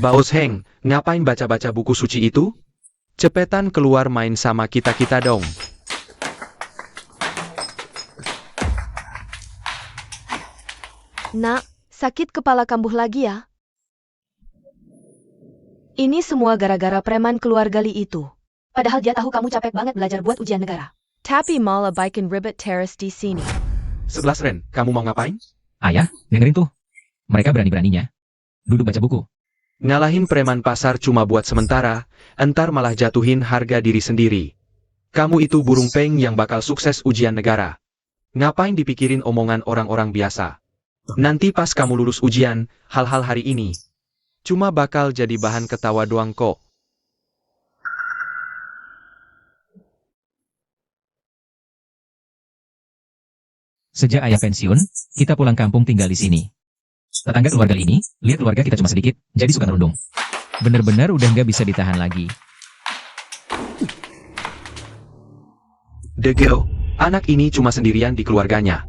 Baos Heng, ngapain baca-baca buku suci itu? Cepetan keluar main sama kita-kita dong. Nak, sakit kepala kambuh lagi ya? Ini semua gara-gara preman keluarga Li itu. Padahal dia tahu kamu capek banget belajar buat ujian negara. Tapi malah bikin ribet terus di sini. 11 Ren, kamu mau ngapain? Ayah, dengerin tuh. Mereka berani-beraninya duduk baca buku. Ngalahin preman pasar cuma buat sementara, entar malah jatuhin harga diri sendiri. Kamu itu burung peng yang bakal sukses ujian negara. Ngapain dipikirin omongan orang-orang biasa? Nanti pas kamu lulus ujian, hal-hal hari ini cuma bakal jadi bahan ketawa doang kok. Sejak ayah pensiun, kita pulang kampung tinggal di sini. Tetangga keluarga ini, lihat keluarga kita cuma sedikit, jadi suka ngerundung. Bener-bener udah nggak bisa ditahan lagi. Degel, anak ini cuma sendirian di keluarganya.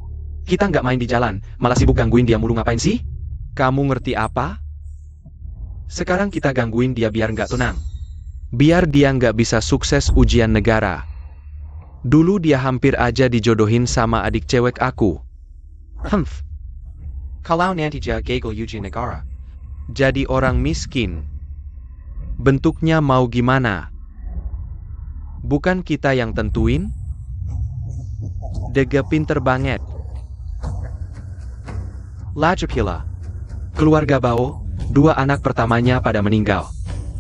Kita nggak main di jalan, malah sibuk gangguin dia mulu ngapain sih? Kamu ngerti apa? Sekarang kita gangguin dia biar nggak tenang. Biar dia nggak bisa sukses ujian negara. Dulu dia hampir aja dijodohin sama adik cewek aku. Kalau nanti dia gagal ujian negara, jadi orang miskin. Bentuknya mau gimana? Bukan kita yang tentuin? Dege pinter banget. Lajapila. Keluarga Bao, 2 anak pertamanya pada meninggal.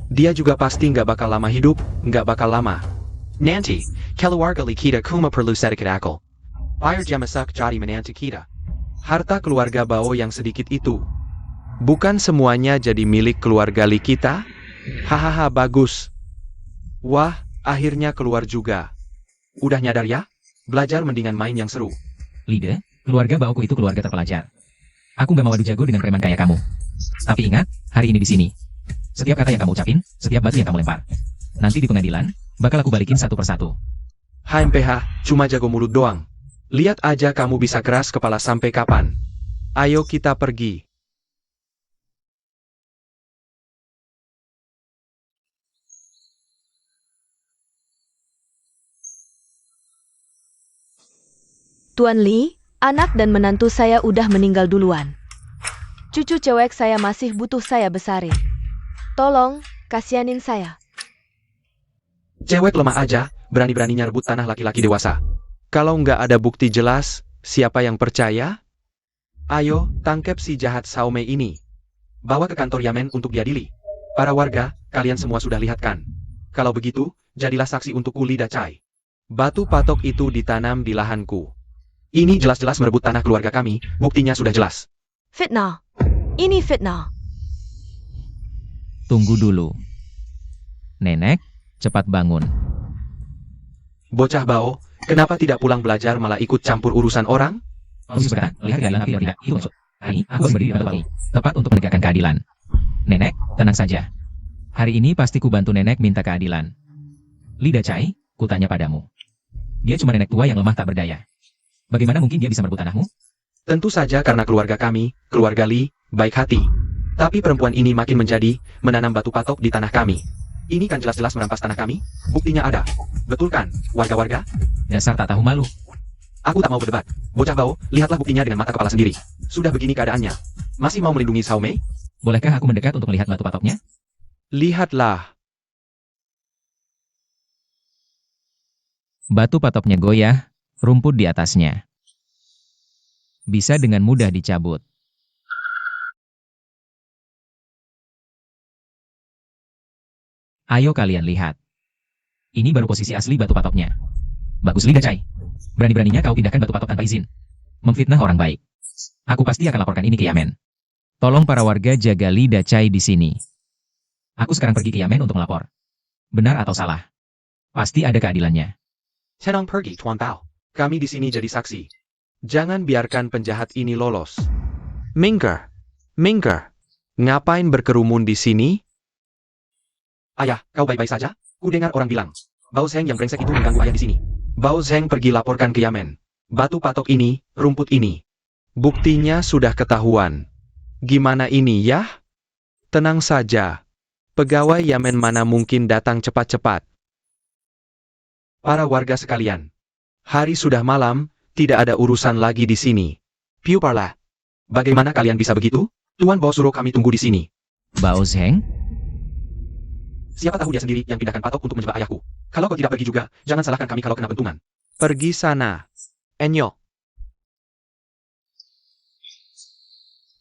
Dia juga pasti nggak bakal lama hidup, nggak bakal lama. Nanti, keluarga li kita kuma perlu sedikit akal. Biar dia masak jadi menantu kita. Harta keluarga Bao yang sedikit itu, bukan semuanya jadi milik keluarga Li kita? Hahaha bagus. Wah, akhirnya keluar juga. Udah nyadar ya? Belajar mendingan main yang seru. Lida, keluarga Baoku itu keluarga terpelajar. Aku gak mau adu jago dengan preman kayak kamu. Tapi ingat, hari ini di sini. Setiap kata yang kamu ucapin, setiap batu yang kamu lempar. Nanti di pengadilan, bakal aku balikin satu persatu. HMPH, cuma jago mulut doang. Lihat aja kamu bisa keras kepala sampai kapan. Ayo kita pergi. Tuan Li, anak dan menantu saya udah meninggal duluan. Cucu cewek saya masih butuh saya besarin. Tolong, kasihanin saya. Cewek lemah aja, berani-beraninya rebut tanah laki-laki dewasa. Kalau nggak ada bukti jelas, siapa yang percaya? Ayo, tangkep si jahat Saume ini. Bawa ke kantor Yamen untuk diadili. Para warga, kalian semua sudah lihat kan? Kalau begitu, jadilah saksi untuk Uli Dacai. Batu patok itu ditanam di lahanku. Ini jelas-jelas merebut tanah keluarga kami, buktinya sudah jelas. Fitnah. Ini fitnah. Tunggu dulu. Nenek, cepat bangun. Bocah Bao, kenapa tidak pulang belajar malah ikut campur urusan orang? Sebentar, lihat keadilan tapi tidak, itu maksud. Hari ini, aku berdiri di batu ini, tepat untuk menegakkan keadilan. Nenek, tenang saja. Hari ini pasti ku bantu nenek minta keadilan. Li Dacai, ku tanya padamu. Dia cuma nenek tua yang lemah tak berdaya. Bagaimana mungkin dia bisa merebut tanahmu? Tentu saja karena keluarga kami, keluarga Li, baik hati. Tapi perempuan ini makin menjadi, menanam batu patok di tanah kami. Ini kan jelas-jelas merampas tanah kami, buktinya ada. Betul kan, warga-warga? Dasar tak tahu malu. Aku tak mau berdebat. Bocah Bao, lihatlah buktinya dengan mata kepala sendiri. Sudah begini keadaannya. Masih mau melindungi Saume? Bolehkah aku mendekat untuk melihat batu patoknya? Lihatlah. Batu patoknya goyah, rumput di atasnya. Bisa dengan mudah dicabut. Ayo kalian lihat. Ini baru posisi asli batu patoknya. Bagus Li Dacai. Berani-beraninya kau pindahkan batu patok tanpa izin. Memfitnah orang baik. Aku pasti akan laporkan ini ke Yamen. Tolong para warga jaga Li Dacai di sini. Aku sekarang pergi ke Yamen untuk melapor. Benar atau salah? Pasti ada keadilannya. Senang pergi, Tuan Bao. Kami di sini jadi saksi. Jangan biarkan penjahat ini lolos. Minggir. Ngapain berkerumun di sini? Ayah, kau baik-baik saja? Ku dengar orang bilang, Bao Zheng yang brengsek itu mengganggu ayah di sini. Bao Zheng pergi laporkan ke Yamen. Batu patok ini, rumput ini. Buktinya sudah ketahuan. Gimana ini ya? Tenang saja. Pegawai Yamen mana mungkin datang cepat-cepat? Para warga sekalian. Hari sudah malam, tidak ada urusan lagi di sini. Piu Parla. Bagaimana kalian bisa begitu? Tuan Bo suruh kami tunggu di sini. Bao Zheng? Siapa tahu dia sendiri yang pindahkan patok untuk menjebak ayahku. Kalau kau tidak pergi juga, jangan salahkan kami kalau kena bentungan. Pergi sana. Enyo.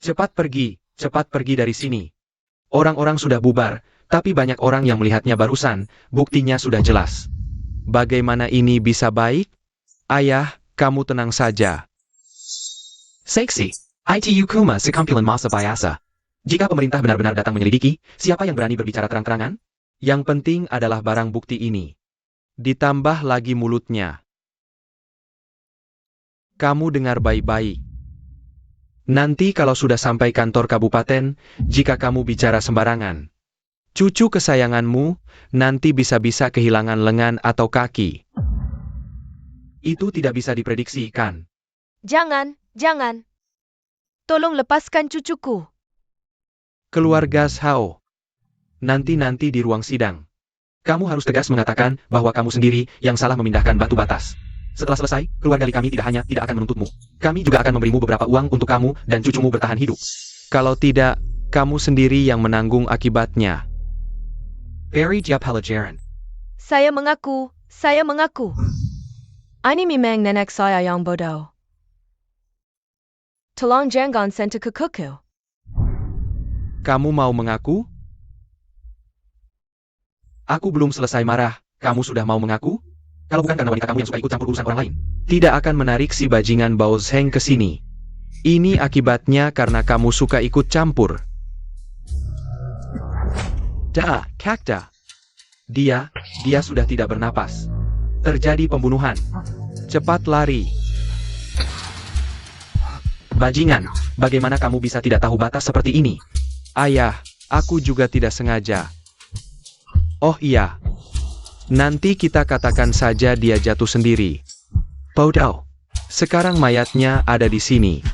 Cepat pergi dari sini. Orang-orang sudah bubar, tapi banyak orang yang melihatnya barusan, buktinya sudah jelas. Bagaimana ini bisa baik? Ayah, kamu tenang saja. Seksi, ITU Kuma sekumpulan masa biasa. Jika pemerintah benar-benar datang menyelidiki, siapa yang berani berbicara terang-terangan? Yang penting adalah barang bukti ini. Ditambah lagi mulutnya. Kamu dengar baik-baik. Nanti kalau sudah sampai kantor kabupaten, jika kamu bicara sembarangan, cucu kesayanganmu nanti bisa-bisa kehilangan lengan atau kaki. Itu tidak bisa diprediksi, kan? Jangan. Tolong lepaskan cucuku. Keluarga Shao. Nanti di ruang sidang. Kamu harus tegas mengatakan bahwa kamu sendiri yang salah memindahkan batu batas. Setelah selesai, keluarga kami tidak akan menuntutmu. Kami juga akan memberimu beberapa uang untuk kamu dan cucumu bertahan hidup. Kalau tidak, kamu sendiri yang menanggung akibatnya. Barry Jia Pelajaran. Saya mengaku. Ini memang nenek saya yang bodoh. Tolong jangan sentuh kukuku. Kamu mau mengaku? Aku belum selesai marah, kamu sudah mau mengaku? Kalau bukan karena wanita kamu yang suka ikut campur urusan orang lain, tidak akan menarik si bajingan Bao Zheng ke sini. Ini akibatnya karena kamu suka ikut campur. Kakda. Dia sudah tidak bernapas. Terjadi pembunuhan. Cepat lari. Bajingan, bagaimana kamu bisa tidak tahu batas seperti ini? Ayah, aku juga tidak sengaja. Oh iya. Nanti kita katakan saja dia jatuh sendiri. Bodoh. Sekarang mayatnya ada di sini.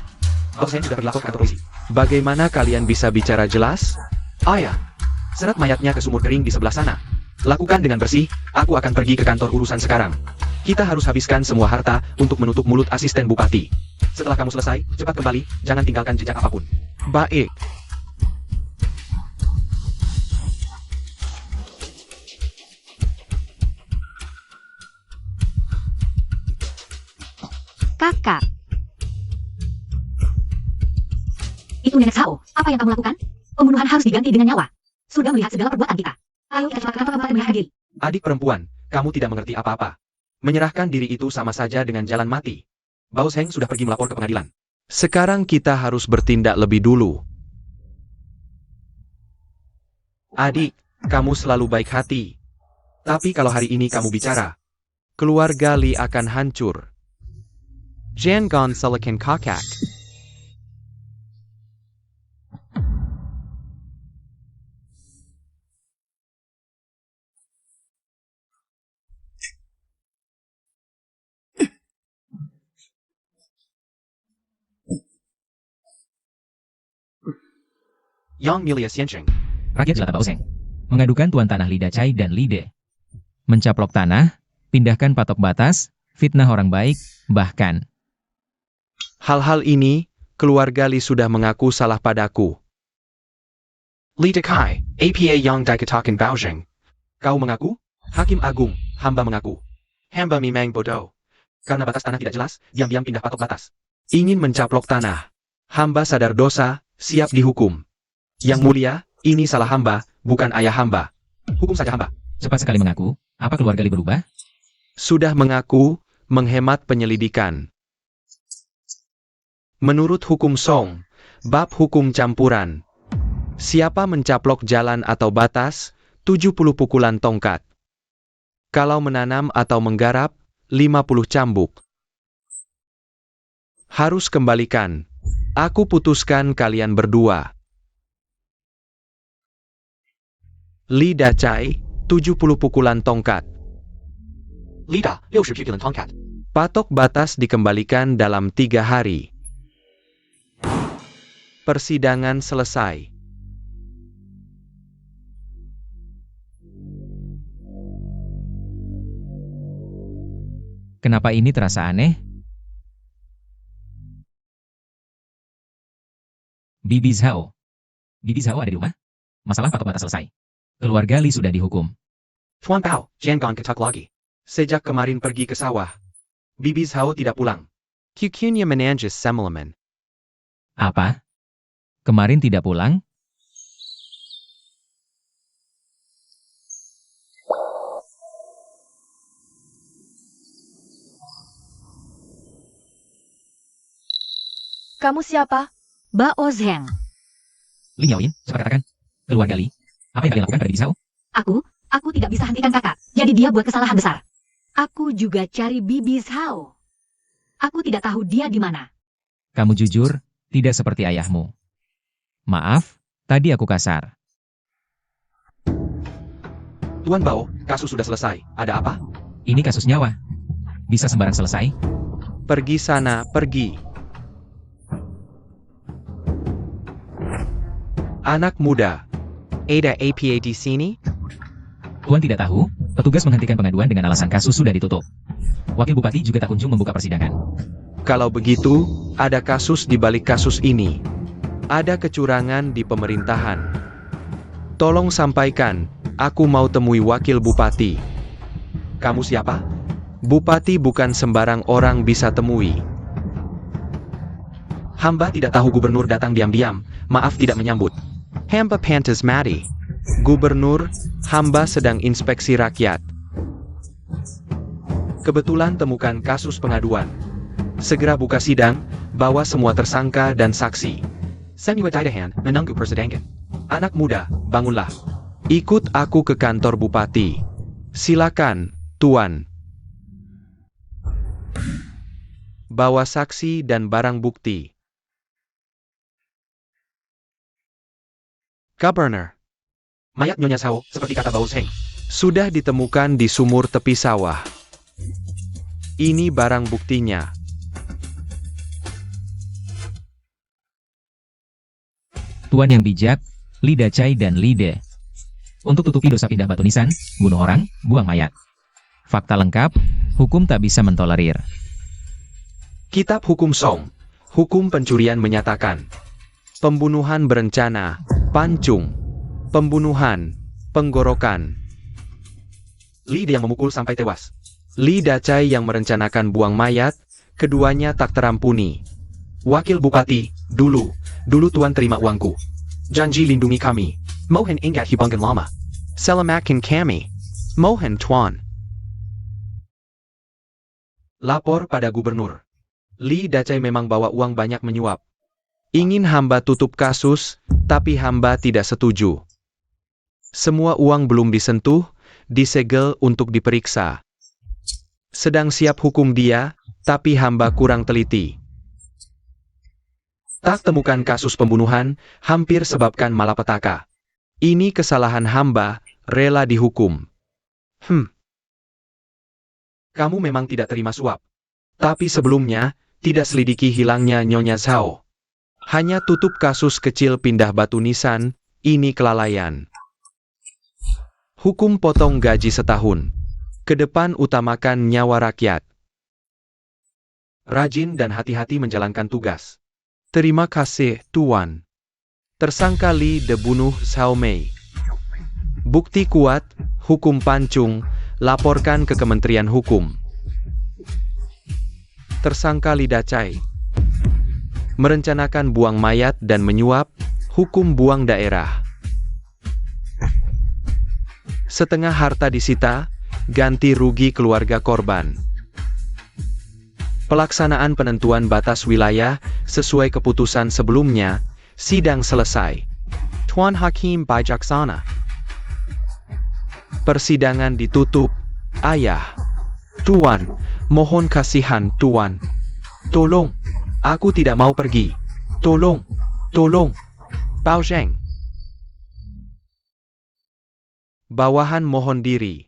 Saya sudah berlapor ke kantor polisi. Bagaimana kalian bisa bicara jelas? Ayah. Seret mayatnya ke sumur kering di sebelah sana. Lakukan dengan bersih, aku akan pergi ke kantor urusan sekarang. Kita harus habiskan semua harta untuk menutup mulut asisten bupati. Setelah kamu selesai, cepat kembali, jangan tinggalkan jejak apapun. Baik. Kakak. Itu nenek Shao. Apa yang kamu lakukan? Pembunuhan harus diganti dengan nyawa. Sudah melihat segala perbuatan kita. Ayo kita cepat ke kantor kabupaten menyerahkan diri. Adik perempuan, kamu tidak mengerti apa-apa. Menyerahkan diri itu sama saja dengan jalan mati. Bao Zheng sudah pergi melapor ke pengadilan. Sekarang kita harus bertindak lebih dulu. Adik, kamu selalu baik hati. Tapi kalau hari ini kamu bicara, keluarga Li akan hancur. Jangan silakan kakak. Yang Mulia Xiancheng. Rakyat jelata Bao Zheng mengadukan tuan tanah Li Dacai dan Li De. Mencaplok tanah, pindahkan patok batas, fitnah orang baik, bahkan. Hal-hal ini, keluarga Li sudah mengaku salah padaku. Li Decai, APA Yang dikatakan Bao Zheng. Kau mengaku? Hakim Agung, hamba mengaku. Hamba memang bodoh. Karena batas tanah tidak jelas, diam-diam pindah patok batas. Ingin mencaplok tanah. Hamba sadar dosa, siap dihukum. Yang mulia, ini salah hamba, bukan ayah hamba. Hukum saja hamba. Cepat sekali mengaku, apa keluarga Li berubah? Sudah mengaku, menghemat penyelidikan. Menurut hukum Song, bab hukum campuran. Siapa mencaplok jalan atau batas, 70 pukulan tongkat. Kalau menanam atau menggarap, 50 cambuk. Harus kembalikan. Aku putuskan kalian berdua. Li Dacai, 70 pukulan tongkat. Lida, 60 pukulan tongkat. Patok batas dikembalikan dalam 3 hari. Persidangan selesai. Kenapa ini terasa aneh? Bibi Zhao. Bibi Zhao ada di rumah? Masalah patok mata selesai. Keluarga Li sudah dihukum. Tuan Bao, jangan ketak lagi. Sejak kemarin pergi ke sawah, Bibi Zhao tidak pulang. Kukunya menanjis semalaman. Apa? Kemarin tidak pulang? Kamu siapa? Bao Zheng. Li Miaoyin, cepat katakan. Keluarga Li, apa yang kalian lakukan pada Bibi Zhao? Aku tidak bisa hentikan kakak. Jadi dia buat kesalahan besar. Aku juga cari Bibi Zhao. Aku tidak tahu dia di mana. Kamu jujur, tidak seperti ayahmu. Maaf, tadi aku kasar. Tuan Bao, kasus sudah selesai. Ada apa? Ini kasus nyawa. Bisa sembarang selesai? Pergi sana, pergi. Anak muda. Ada APA di sini? Tuan tidak tahu, petugas menghentikan pengaduan dengan alasan kasus sudah ditutup. Wakil Bupati juga tak kunjung membuka persidangan. Kalau begitu, ada kasus di balik kasus ini. Ada kecurangan di pemerintahan. Tolong sampaikan, aku mau temui wakil bupati. Kamu siapa? Bupati bukan sembarang orang bisa temui. Hamba tidak tahu gubernur datang diam-diam, maaf tidak menyambut. Hamba pantas mati. Gubernur, hamba sedang inspeksi rakyat. Kebetulan temukan kasus pengaduan. Segera buka sidang, bawa semua tersangka dan saksi. Senua Daidahan, menunggu persidangan. Anak muda, bangunlah. Ikut aku ke kantor bupati. Silakan, Tuan. Bawa saksi dan barang bukti. Governor. Mayat Nyonya Zhao, seperti kata Bao Zheng, sudah ditemukan di sumur tepi sawah. Ini barang buktinya. Tuan yang bijak, Li Dacai dan Li De. Untuk tutupi dosa pindah batu nisan, bunuh orang, buang mayat. Fakta lengkap, hukum tak bisa mentolerir. Kitab Hukum Song, hukum pencurian menyatakan, pembunuhan berencana, pancung, pembunuhan, penggorokan. Li De yang memukul sampai tewas. Li Dacai yang merencanakan buang mayat, keduanya tak terampuni. Wakil Bupati, dulu Tuan terima uangku. Janji lindungi kami. Mohon ingat hibangan lama. Selamatkan kami. Mohon Tuan. Lapor pada gubernur. Li Dacai memang bawa uang banyak menyuap. Ingin hamba tutup kasus, tapi hamba tidak setuju. Semua uang belum disentuh, disegel untuk diperiksa. Sedang siap hukum dia, tapi hamba kurang teliti. Tak temukan kasus pembunuhan, hampir sebabkan malapetaka. Ini kesalahan hamba, rela dihukum. Kamu memang tidak terima suap. Tapi sebelumnya, tidak selidiki hilangnya Nyonya Zhao. Hanya tutup kasus kecil pindah batu nisan, ini kelalaian. Hukum potong gaji setahun. Kedepan utamakan nyawa rakyat. Rajin dan hati-hati menjalankan tugas. Terima kasih, Tuan. Tersangka Li De bunuh Zhao Mei. Bukti kuat, hukum pancung, laporkan ke Kementerian Hukum. Tersangka Li Dacai. Merencanakan buang mayat dan menyuap, hukum buang daerah. Setengah harta disita, ganti rugi keluarga korban. Pelaksanaan penentuan batas wilayah sesuai keputusan sebelumnya, sidang selesai. Tuan Hakim bijaksana. Persidangan ditutup. Ayah. Tuan, mohon kasihan Tuan. Tolong, aku tidak mau pergi. Tolong. Bao Zheng. Bawahan mohon diri.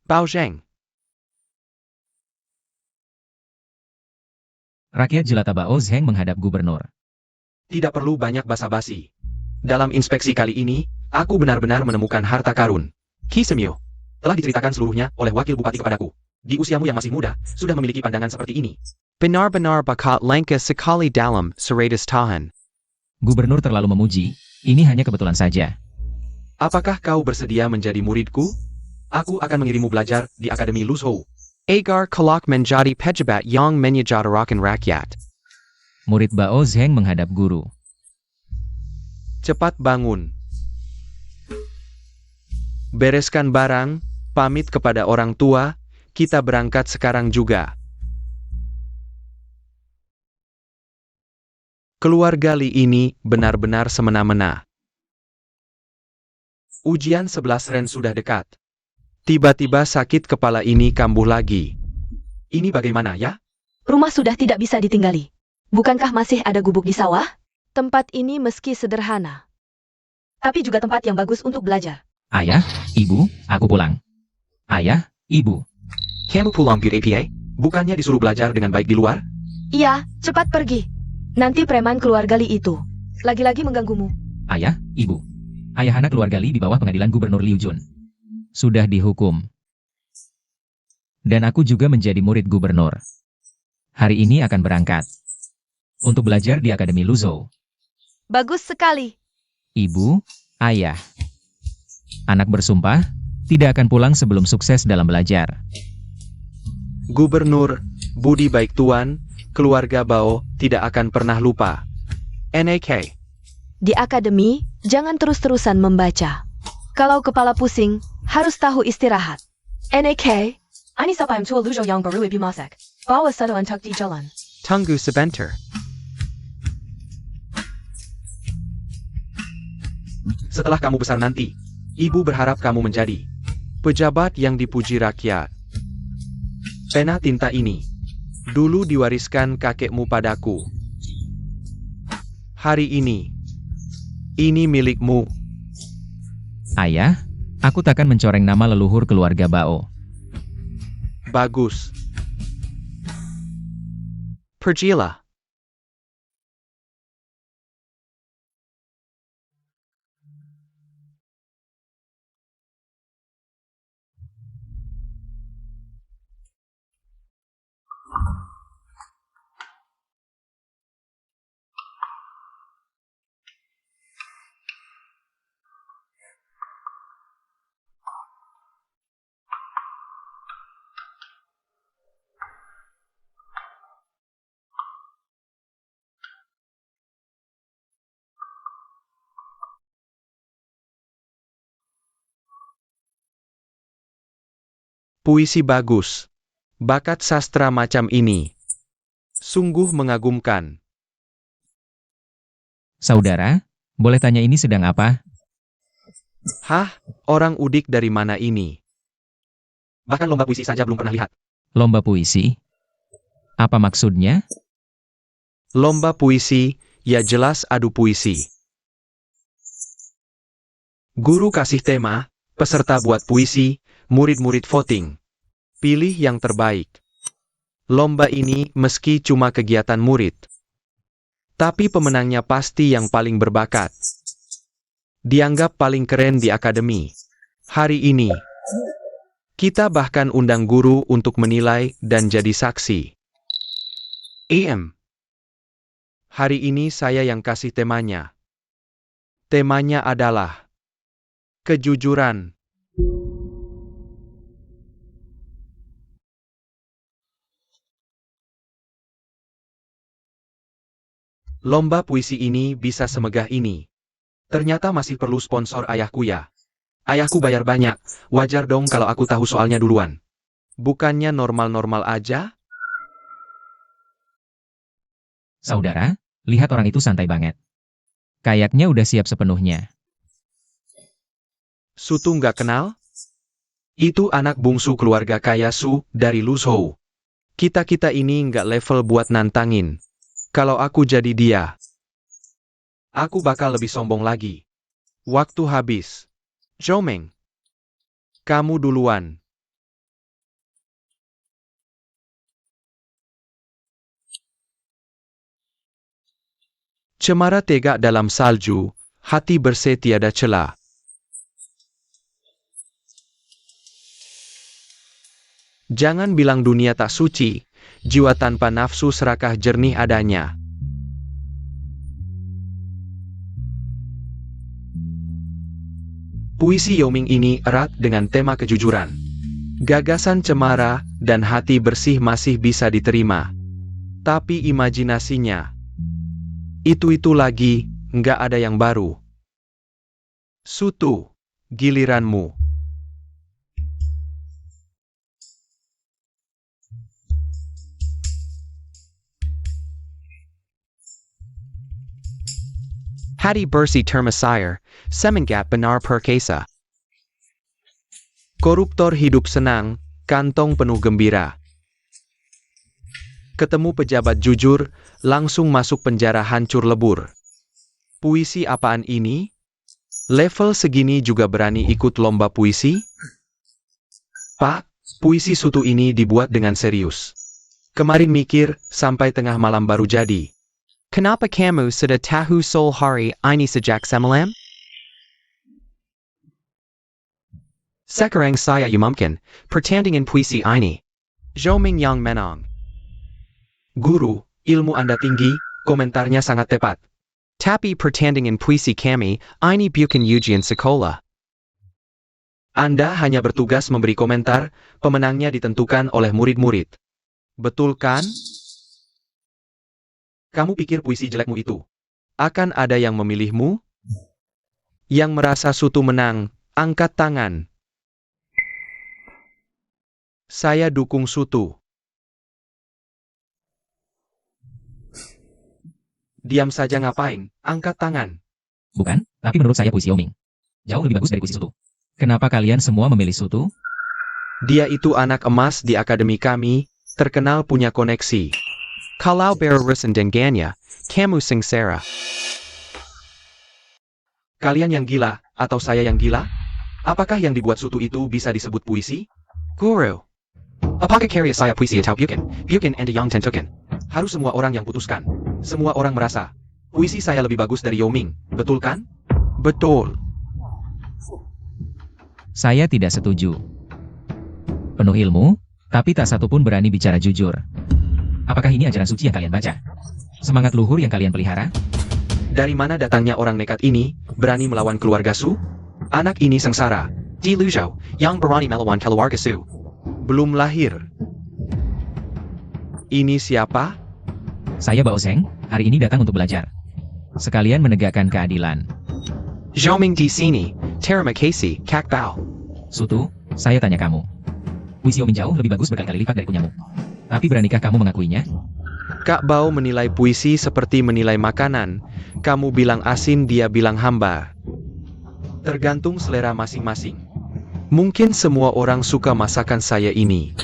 Bao Zheng. Rakyat jelata Bao Zheng menghadap gubernur. Tidak perlu banyak basa-basi. Dalam inspeksi kali ini, aku benar-benar menemukan harta karun. Ki Semio. Telah diceritakan seluruhnya oleh wakil bupati kepadaku. Di usiamu yang masih muda, sudah memiliki pandangan seperti ini. Benar-benar bakat langka sekali dalam seratus tahun. Gubernur terlalu memuji, ini hanya kebetulan saja. Apakah kau bersedia menjadi muridku? Aku akan mengirimu belajar di Akademi Luzhou. Agar kelak menjadi pejabat yang menyejahterakan rakyat. Murid Bao Zheng menghadap guru. Cepat bangun. Bereskan barang, pamit kepada orang tua, kita berangkat sekarang juga. Keluarga Li ini benar-benar semena-mena. Ujian 11 Ren sudah dekat. Tiba-tiba sakit kepala ini kambuh lagi. Ini bagaimana ya? Rumah sudah tidak bisa ditinggali. Bukankah masih ada gubuk di sawah? Tempat ini meski sederhana, tapi juga tempat yang bagus untuk belajar. Ayah, ibu, aku pulang. Ayah, ibu. Kamu pulang ke APA? Bukannya disuruh belajar dengan baik di luar? Iya, cepat pergi. Nanti preman keluarga Li itu lagi-lagi mengganggumu. Ayah, ibu. Ayah anak keluarga Li di bawah pengadilan Gubernur Liu Jun. Sudah dihukum. Dan aku juga menjadi murid gubernur. Hari ini akan berangkat. Untuk belajar di Akademi Luzhou. Bagus sekali. Ibu, ayah. Anak bersumpah, tidak akan pulang sebelum sukses dalam belajar. Gubernur, budi baik Tuan, keluarga Bao tidak akan pernah lupa. NAK. Di akademi, jangan terus-terusan membaca. Kalau kepala pusing, harus tahu istirahat. NAK. Ani siapa yang tua Luzhou yang baru lebih masak. Bawa satu untuk di jalan. Tunggu sebentar. Setelah kamu besar nanti, ibu berharap kamu menjadi pejabat yang dipuji rakyat. Pena tinta ini dulu diwariskan kakekmu padaku. Hari ini milikmu. Ayah, aku takkan mencoreng nama leluhur keluarga Bao. Bagus. Pergilah. Puisi bagus. Bakat sastra macam ini sungguh mengagumkan. Saudara, boleh tanya ini sedang apa? Hah, orang udik dari mana ini? Bahkan lomba puisi saja belum pernah lihat. Lomba puisi? Apa maksudnya? Lomba puisi, ya jelas adu puisi. Guru kasih tema, peserta buat puisi, murid-murid voting. Pilih yang terbaik. Lomba ini meski cuma kegiatan murid, tapi pemenangnya pasti yang paling berbakat. Dianggap paling keren di akademi. Hari ini, kita bahkan undang guru untuk menilai dan jadi saksi. Hari ini saya yang kasih temanya. Temanya adalah kejujuran. Lomba puisi ini bisa semegah ini. Ternyata masih perlu sponsor ayahku ya. Ayahku bayar banyak, wajar dong kalau aku tahu soalnya duluan. Bukannya normal-normal aja? Saudara, lihat orang itu santai banget. Kayaknya udah siap sepenuhnya. Sutu nggak kenal? Itu anak bungsu keluarga kaya Su dari Luzhou. Kita-kita ini nggak level buat nantangin. Kalau aku jadi dia, aku bakal lebih sombong lagi. Waktu habis. Zhomeng, kamu duluan. Cemara tegak dalam salju, hati bersih tiada cela. Jangan bilang dunia tak suci, jiwa tanpa nafsu serakah jernih adanya. Puisi Yoming ini erat dengan tema kejujuran. Gagasan cemara dan hati bersih masih bisa diterima. Tapi imajinasinya, itu lagi, nggak ada yang baru. Sutu, giliranmu. Hati bersih termesir, semenjak benar perkasa. Koruptor hidup senang, kantong penuh gembira. Ketemu pejabat jujur, langsung masuk penjara hancur lebur. Puisi apaan ini? Level segini juga berani ikut lomba puisi? Pak, puisi Sutu ini dibuat dengan serius. Kemarin mikir, sampai tengah malam baru jadi. Kenapa kamu sudah tahu soal hari ini sejak semalam? Sekarang saya umumkan, pertandingan puisi ini. Yoming yang menang. Guru, ilmu Anda tinggi, komentarnya sangat tepat. Tapi pertandingan puisi kami, ini bukan ujian sekolah. Anda hanya bertugas memberi komentar, pemenangnya ditentukan oleh murid-murid. Betul kan? Kamu pikir puisi jelekmu itu akan ada yang memilihmu? Yang merasa Sutu menang, angkat tangan. Saya dukung Sutu. Diam saja ngapain? Angkat tangan. Bukan, tapi menurut saya puisi Yoming jauh lebih bagus dari puisi Sutu. Kenapa kalian semua memilih Sutu? Dia itu anak emas di akademi kami, terkenal punya koneksi. Kalau berurusan dengannya, kamu sengsara. Kalian yang gila, atau saya yang gila? Apakah yang dibuat Sutu itu bisa disebut puisi? Guru. Apakah karya saya puisi atau bukan? Bukan Anda yang tentukan. Harus semua orang yang putuskan. Semua orang merasa, puisi saya lebih bagus dari Yoming, betul kan? Betul. Saya tidak setuju. Penuh ilmu, tapi tak satu pun berani bicara jujur. Apakah ini ajaran suci yang kalian baca? Semangat luhur yang kalian pelihara? Dari mana datangnya orang nekat ini, berani melawan keluarga Su? Anak ini sengsara. Di Luzhou, yang berani melawan keluarga Su. Belum lahir. Ini siapa? Saya Bao Zeng, hari ini datang untuk belajar. Sekalian menegakkan keadilan. Yoming di sini, terima kasih, Kak Bao. Sutu, saya tanya kamu. Puisi Yoming jauh lebih bagus berkali-kali lipat dari punyamu. Tapi beranikah kamu mengakuinya? Kak Bao menilai puisi seperti menilai makanan. Kamu bilang asin, dia bilang hambar. Tergantung selera masing-masing. Mungkin semua orang suka masakan saya ini.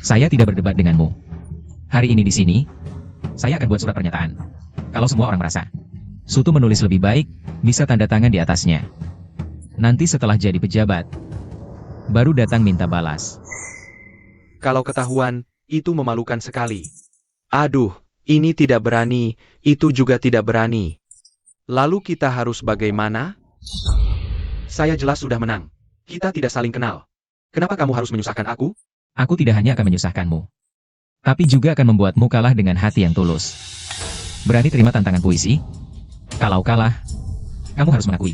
Saya tidak berdebat denganmu. Hari ini di sini, saya akan buat surat pernyataan. Kalau semua orang merasa Sutu menulis lebih baik, bisa tanda tangan di atasnya. Nanti setelah jadi pejabat, baru datang minta balas. Kalau ketahuan, itu memalukan sekali. Aduh, ini tidak berani, itu juga tidak berani. Lalu kita harus bagaimana? Saya jelas sudah menang. Kita tidak saling kenal. Kenapa kamu harus menyusahkan aku? Aku tidak hanya akan menyusahkanmu, tapi juga akan membuatmu kalah dengan hati yang tulus. Berani terima tantangan puisi? Kalau kalah, kamu harus mengakui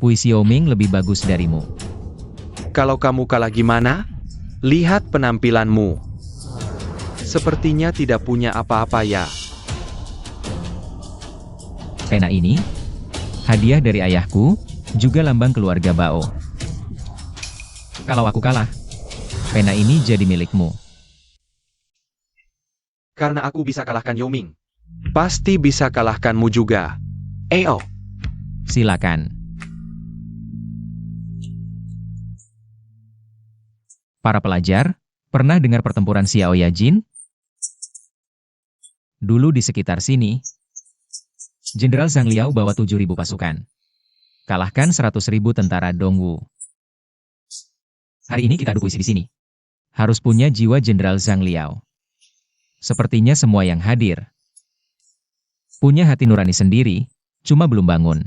puisi Yoming lebih bagus darimu. Kalau kamu kalah gimana? Lihat penampilanmu. Sepertinya tidak punya apa-apa ya. Pena ini, hadiah dari ayahku, juga lambang keluarga Bao. Kalau aku kalah, pena ini jadi milikmu. Karena aku bisa kalahkan Yoming. Pasti bisa kalahkanmu juga. Ayo. Silakan. Para pelajar, pernah dengar pertempuran Xiao Yajin? Dulu di sekitar sini, Jenderal Zhang Liao bawa 7.000 pasukan. Kalahkan 100.000 tentara Dongwu. Hari ini kita adu puisi di sini. Harus punya jiwa Jenderal Zhang Liao. Sepertinya semua yang hadir punya hati nurani sendiri, cuma belum bangun.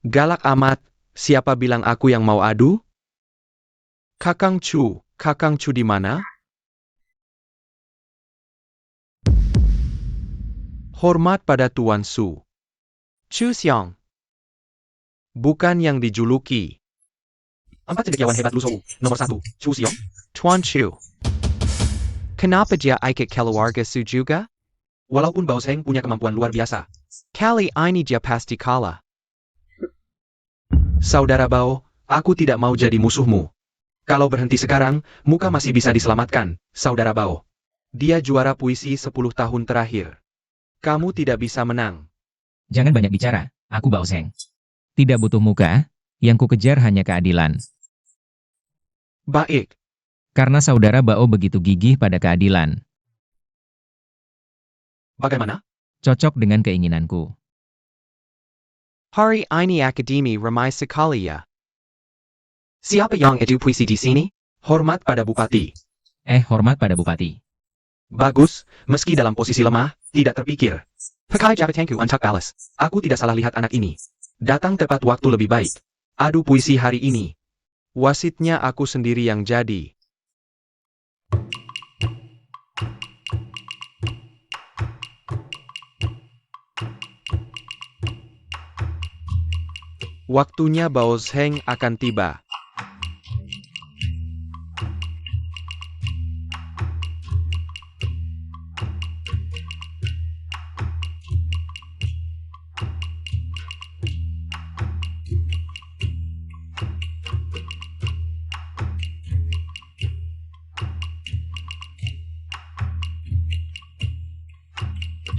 Galak amat, siapa bilang aku yang mau adu? Kakang Chu di mana? Hormat pada Tuan Su. Chu Xiong. Bukan yang dijuluki. 4 cendekiawan hebat Luzhou. Nomor 1, Chu Xiong. Tuan Chu. Kenapa dia ikut keluarga Su juga? Walaupun Bao Zheng punya kemampuan luar biasa. Kali ini dia pasti kalah. Saudara Bao, aku tidak mau jadi musuhmu. Kalau berhenti sekarang, muka masih bisa diselamatkan, Saudara Bao. Dia juara puisi 10 tahun terakhir. Kamu tidak bisa menang. Jangan banyak bicara, aku Bao Zheng. Tidak butuh muka, yang ku kejar hanya keadilan. Baik. Karena saudara Bao begitu gigih pada keadilan. Bagaimana? Cocok dengan keinginanku. Hari ini akademi ramai sekali ya. Siapa yang edu puisi di sini? Hormat pada Bupati. Hormat pada Bupati. Bagus, meski dalam posisi lemah, tidak terpikir. Pakai jabatanku untuk balas. Aku tidak salah lihat anak ini. Datang tepat waktu lebih baik. Adu puisi hari ini. Wasitnya aku sendiri yang jadi. Waktunya Bao Zheng akan tiba.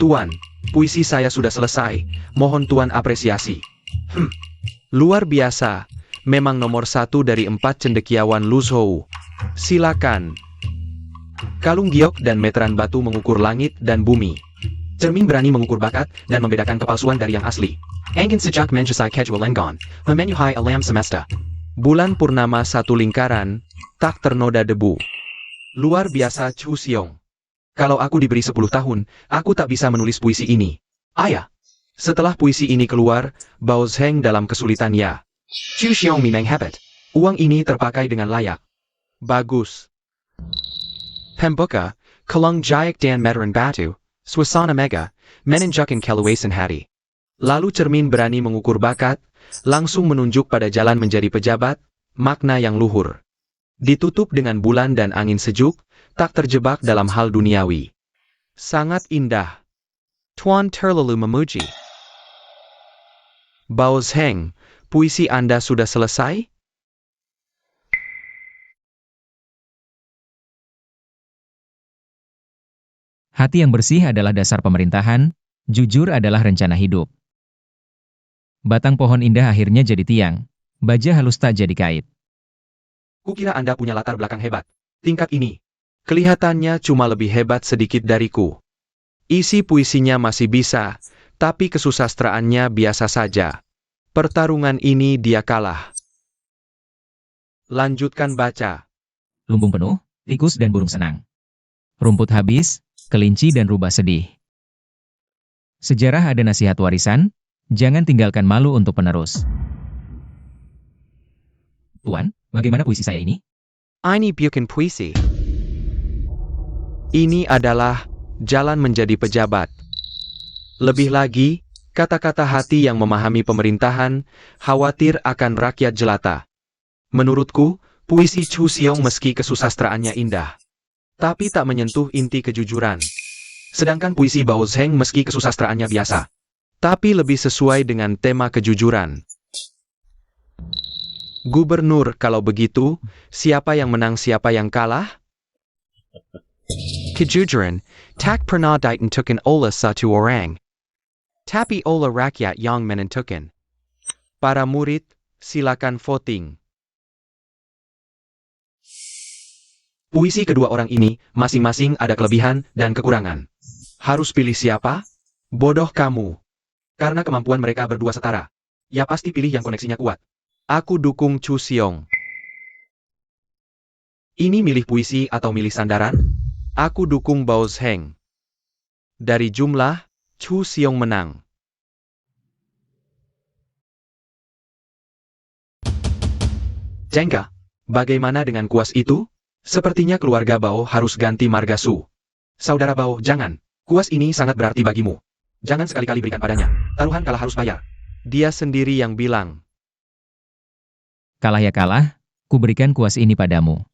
Tuan, puisi saya sudah selesai. Mohon Tuan apresiasi. Luar biasa. Memang nomor 1 dari 4 cendekiawan Luzhou. Silakan. Kalung giok dan meteran batu mengukur langit dan bumi. Cermin berani mengukur bakat dan membedakan kepalsuan dari yang asli. Angin sejak menjusai casual lenggon, memenuhi alam semesta. Bulan purnama 1 lingkaran, tak ternoda debu. Luar biasa Chu Xiong. Kalau aku diberi 10 tahun, aku tak bisa menulis puisi ini. Ayah. Setelah puisi ini keluar, Bao Zheng dalam kesulitan ya. Chu Xiong memang hebat. Uang ini terpakai dengan layak. Bagus. Pembuka, Kalung Jayak dan Meteran Batu, Swasana Mega, menunjukkan keluasan hari. Lalu cermin berani mengukur bakat, langsung menunjuk pada jalan menjadi pejabat, makna yang luhur. Ditutup dengan bulan dan angin sejuk, tak terjebak dalam hal duniawi. Sangat indah. Tuan terlalu memuji. Bao Zheng, puisi Anda sudah selesai? Hati yang bersih adalah dasar pemerintahan, jujur adalah rencana hidup. Batang pohon indah akhirnya jadi tiang, baja halus tak jadi kait. Kukira Anda punya latar belakang hebat. Tingkat ini. Kelihatannya cuma lebih hebat sedikit dariku. Isi puisinya masih bisa, tapi kesusastraannya biasa saja. Pertarungan ini dia kalah. Lanjutkan baca. Lumbung penuh, tikus dan burung senang. Rumput habis, kelinci dan rubah sedih. Sejarah ada nasihat warisan, jangan tinggalkan malu untuk penerus. Tuan, bagaimana puisi saya ini? Ini bukan puisi. Ini adalah jalan menjadi pejabat. Lebih lagi, kata-kata hati yang memahami pemerintahan, khawatir akan rakyat jelata. Menurutku, puisi Chu Xiong meski kesusastraannya indah, tapi tak menyentuh inti kejujuran. Sedangkan puisi Bao Zheng meski kesusastraannya biasa, tapi lebih sesuai dengan tema kejujuran. Gubernur, kalau begitu, siapa yang menang siapa yang kalah? Kejujuran, tak pernah ditentukan oleh satu orang. Tapi oleh rakyat yang menentukan. Para murid, silakan voting. Puisi kedua orang ini, masing-masing ada kelebihan dan kekurangan. Harus pilih siapa? Bodoh kamu. Karena kemampuan mereka berdua setara. Ya pasti pilih yang koneksinya kuat. Aku dukung Chu Xiong. Ini milih puisi atau milih sandaran? Aku dukung Bao Zheng. Dari jumlah, Chu Xiong menang. Jengka, bagaimana dengan kuas itu? Sepertinya keluarga Bao harus ganti marga Su. Saudara Bao, jangan. Kuas ini sangat berarti bagimu. Jangan sekali-kali berikan padanya. Taruhan kalah harus bayar. Dia sendiri yang bilang. Kalah ya kalah, ku berikan kuas ini padamu.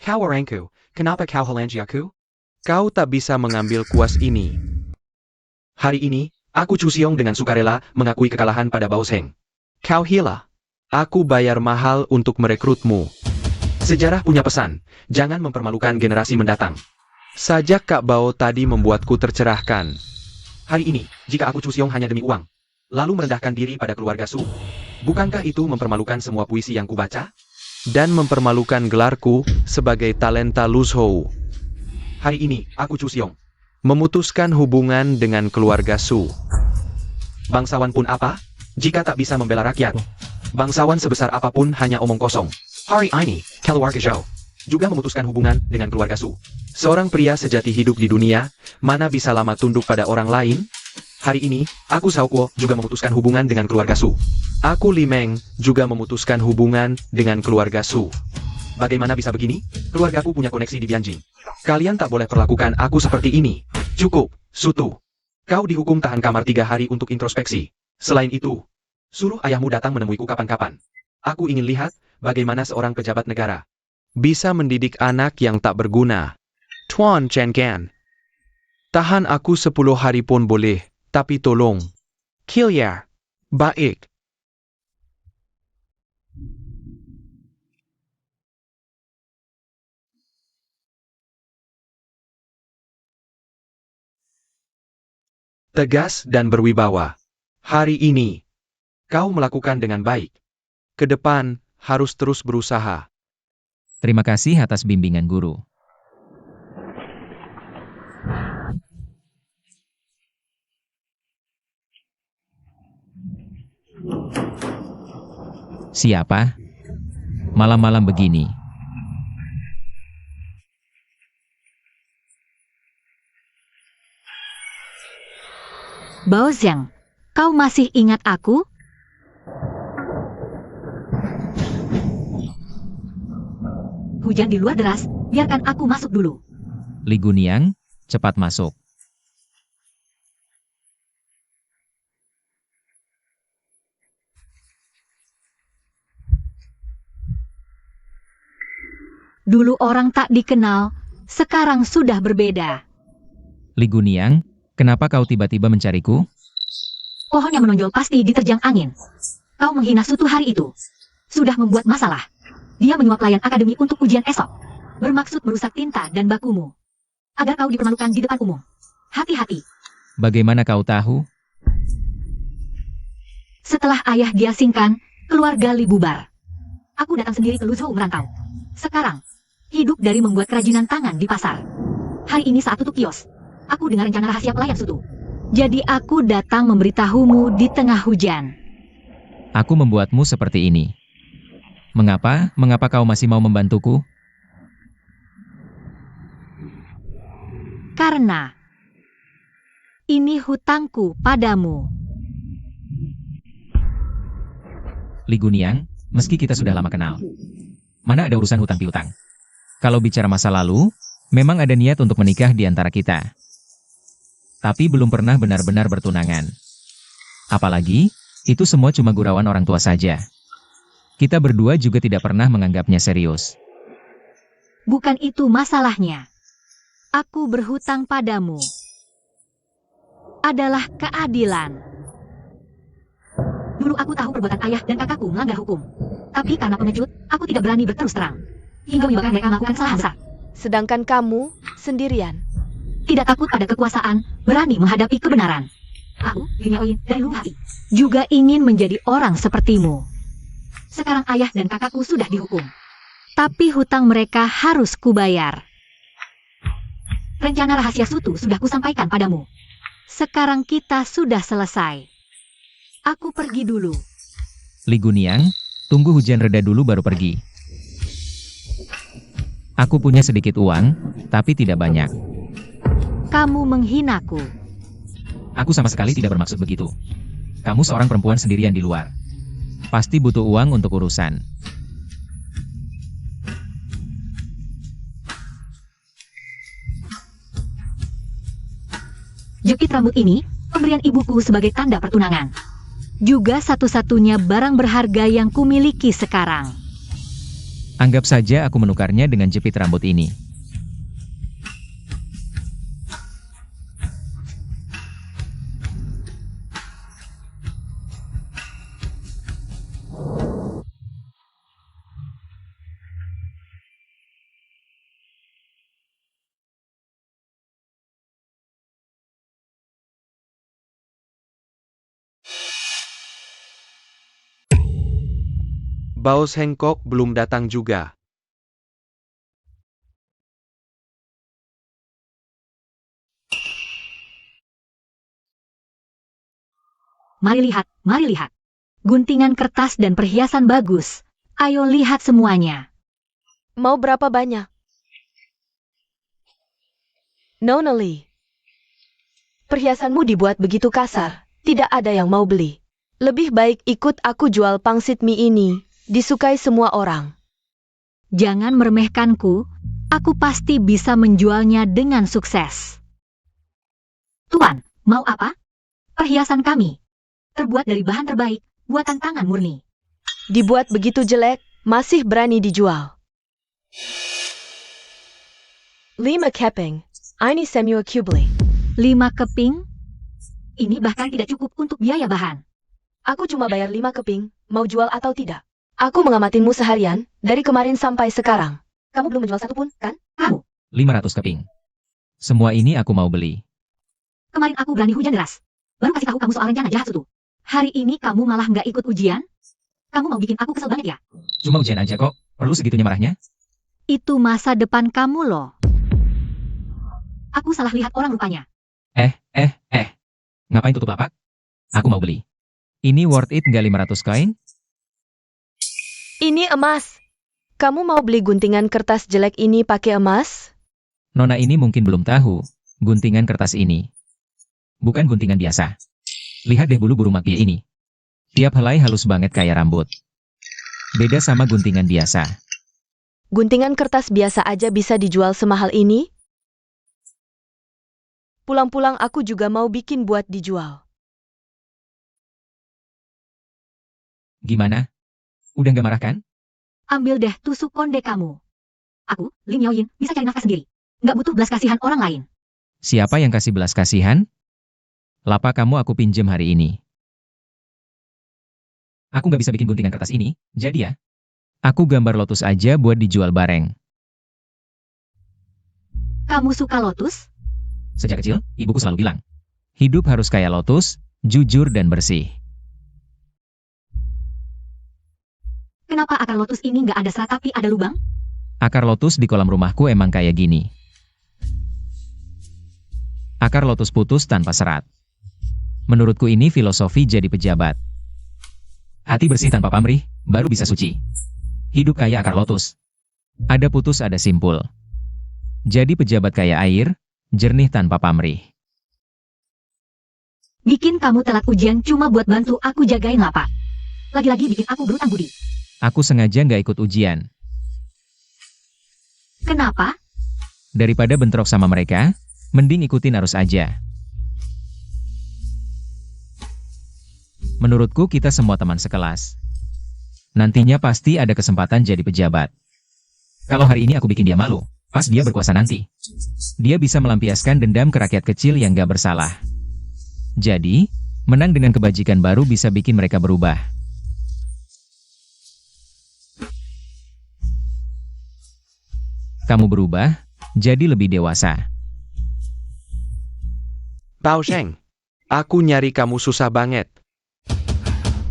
Kau orangku, kenapa kau halangi aku? Kau tak bisa mengambil kuas ini. Hari ini, aku Chu Xiong dengan sukarela mengakui kekalahan pada Bao Sheng. Kau hila. Aku bayar mahal untuk merekrutmu. Sejarah punya pesan, jangan mempermalukan generasi mendatang. Sajak Kak Bao tadi membuatku tercerahkan. Hari ini, jika aku Chu Xiong hanya demi uang, lalu merendahkan diri pada keluarga Su, bukankah itu mempermalukan semua puisi yang kubaca? Dan mempermalukan gelarku sebagai talenta Luzhou. Hari ini, aku Chu Xiong memutuskan hubungan dengan keluarga Su. Bangsawan pun apa? Jika tak bisa membela rakyat, bangsawan sebesar apapun hanya omong kosong. Hari ini, keluarga Zhou juga memutuskan hubungan dengan keluarga Su. Seorang pria sejati hidup di dunia, mana bisa lama tunduk pada orang lain? Hari ini, aku Xiao Kuo juga memutuskan hubungan dengan keluarga Su. Aku Li Meng juga memutuskan hubungan dengan keluarga Su. Bagaimana bisa begini? Keluargaku punya koneksi di Bianjing. Kalian tak boleh perlakukan aku seperti ini. Cukup, Sutu. Kau dihukum tahan kamar 3 hari untuk introspeksi. Selain itu, suruh ayahmu datang menemuiku kapan-kapan. Aku ingin lihat bagaimana seorang pejabat negara bisa mendidik anak yang tak berguna. Tuan Chen Gan. Tahan aku 10 hari pun boleh, tapi tolong. Kill ya. Baik. Tegas dan berwibawa. Hari ini, kau melakukan dengan baik. Ke depan, harus terus berusaha. Terima kasih atas bimbingan guru. Siapa? Malam-malam begini. Bao Xiang, kau masih ingat aku? Hujan di luar deras, biarkan aku masuk dulu. Li Guniang, cepat masuk. Dulu orang tak dikenal, sekarang sudah berbeda. Li Guniang, kenapa kau tiba-tiba mencariku? Pohon yang menonjol pasti diterjang angin. Kau menghina Sutu hari itu. Sudah membuat masalah. Dia menyuap pelayan akademi untuk ujian esok. Bermaksud merusak tinta dan bakumu. Agar kau dipermalukan di depan umum. Hati-hati. Bagaimana kau tahu? Setelah ayah diasingkan, keluarga Li bubar. Aku datang sendiri ke Luzhou merantau. Sekarang, hidup dari membuat kerajinan tangan di pasar. Hari ini saat tutup kios, aku dengar rencana rahasia pelayan Sutu. Jadi aku datang memberitahumu di tengah hujan. Aku membuatmu seperti ini. Mengapa? Mengapa kau masih mau membantuku? Karena ini hutangku padamu. Li Guniang, meski kita sudah lama kenal, mana ada urusan hutang piutang. Kalau bicara masa lalu, memang ada niat untuk menikah di antara kita. Tapi belum pernah benar-benar bertunangan. Apalagi, itu semua cuma gurauan orang tua saja. Kita berdua juga tidak pernah menganggapnya serius. Bukan itu masalahnya. Aku berhutang padamu. Adalah keadilan. Dulu aku tahu perbuatan ayah dan kakakku melanggar hukum. Tapi karena pengecut, aku tidak berani berterus terang. Hingga menyebabkan mereka melakukan kesalahan besar. Sedangkan kamu sendirian. Tidak takut pada kekuasaan, berani menghadapi kebenaran. Aku, Lin Yaoyin, dari lubuk hati, juga ingin menjadi orang sepertimu. Sekarang ayah dan kakakku sudah dihukum. Tapi hutang mereka harus kubayar. Rencana rahasia Sutu sudah kusampaikan padamu. Sekarang kita sudah selesai. Aku pergi dulu. Li Guniang, tunggu hujan reda dulu baru pergi. Aku punya sedikit uang, tapi tidak Kamu menghinaku. Aku sama sekali tidak bermaksud begitu. Kamu seorang perempuan sendirian di luar. Pasti butuh uang untuk urusan. Jepit rambut ini, pemberian ibuku sebagai tanda pertunangan. Juga satu-satunya barang berharga yang kumiliki sekarang. Anggap saja aku menukarnya dengan jepit rambut ini. Bos Hancock belum datang juga. Mari lihat, mari lihat. Guntingan kertas dan perhiasan bagus. Ayo lihat semuanya. Mau berapa banyak? Nona Lee. Perhiasanmu dibuat begitu kasar, tidak ada yang mau beli. Lebih baik ikut aku jual pangsit mie ini, disukai semua orang. Jangan meremehkanku, aku pasti bisa menjualnya dengan sukses. Tuan, mau apa? Perhiasan kami. Terbuat dari bahan terbaik, buatan tangan murni. Dibuat begitu jelek, masih berani dijual. 5 keping, ini semua kubli. 5 keping? Ini bahkan tidak cukup untuk biaya bahan. Aku cuma bayar 5 keping, mau jual atau tidak. Aku mengamatimu seharian, dari kemarin sampai sekarang. Kamu belum menjual satu pun, kan? Kamu, 500 keping. Semua ini aku mau beli. kemarin aku berani hujan deras. Baru kasih tahu kamu soal rencana jahat itu. Hari ini kamu malah nggak ikut ujian? Kamu mau bikin aku kesel banget ya? Cuma ujian aja kok, perlu segitunya marahnya? Itu masa depan kamu loh. Aku salah lihat orang rupanya. Ngapain tutup lapak? Aku mau beli. Ini worth it nggak 500 koin? Ini emas. Kamu mau beli guntingan kertas jelek ini pakai emas? Nona ini mungkin belum tahu, guntingan kertas ini. Bukan guntingan biasa. Lihat deh bulu burung makpie ini. Tiap helai halus banget kayak rambut. Beda sama guntingan biasa. Guntingan kertas biasa aja bisa dijual semahal ini? Pulang-pulang aku juga mau bikin buat dijual. Gimana? Udah nggak marah kan? Ambil deh tusuk konde kamu. Aku, Lim Yaoyin, bisa cari nafkah sendiri. Nggak butuh belas kasihan orang lain. Siapa yang kasih belas kasihan? Lapak kamu aku pinjem hari ini. Aku nggak bisa bikin guntingan kertas ini, jadi ya. Aku gambar lotus aja buat dijual bareng. Kamu suka lotus? Sejak kecil, ibuku selalu bilang, hidup harus kayak lotus, jujur dan bersih. Kenapa akar lotus ini nggak ada serat tapi ada lubang? Akar lotus di kolam rumahku emang kayak gini. Akar lotus putus tanpa serat. Menurutku ini filosofi jadi pejabat. Hati bersih tanpa pamrih, baru bisa suci. Hidup kayak akar lotus. Ada putus ada simpul. Jadi pejabat kayak air, jernih tanpa pamrih. Bikin kamu telat ujian cuma buat bantu aku jagain lapak. Lagi-lagi bikin aku berutang budi. Aku sengaja nggak ikut ujian. Kenapa? Daripada bentrok sama mereka, mending ikutin arus aja. Menurutku kita semua teman sekelas. Nantinya pasti ada kesempatan jadi pejabat. Kalau hari ini aku bikin dia malu, pas dia berkuasa nanti, dia bisa melampiaskan dendam ke rakyat kecil yang gak bersalah. Jadi, menang dengan kebajikan baru bisa bikin mereka berubah. Kamu berubah, jadi lebih dewasa. Bao Sheng, aku nyari kamu susah banget.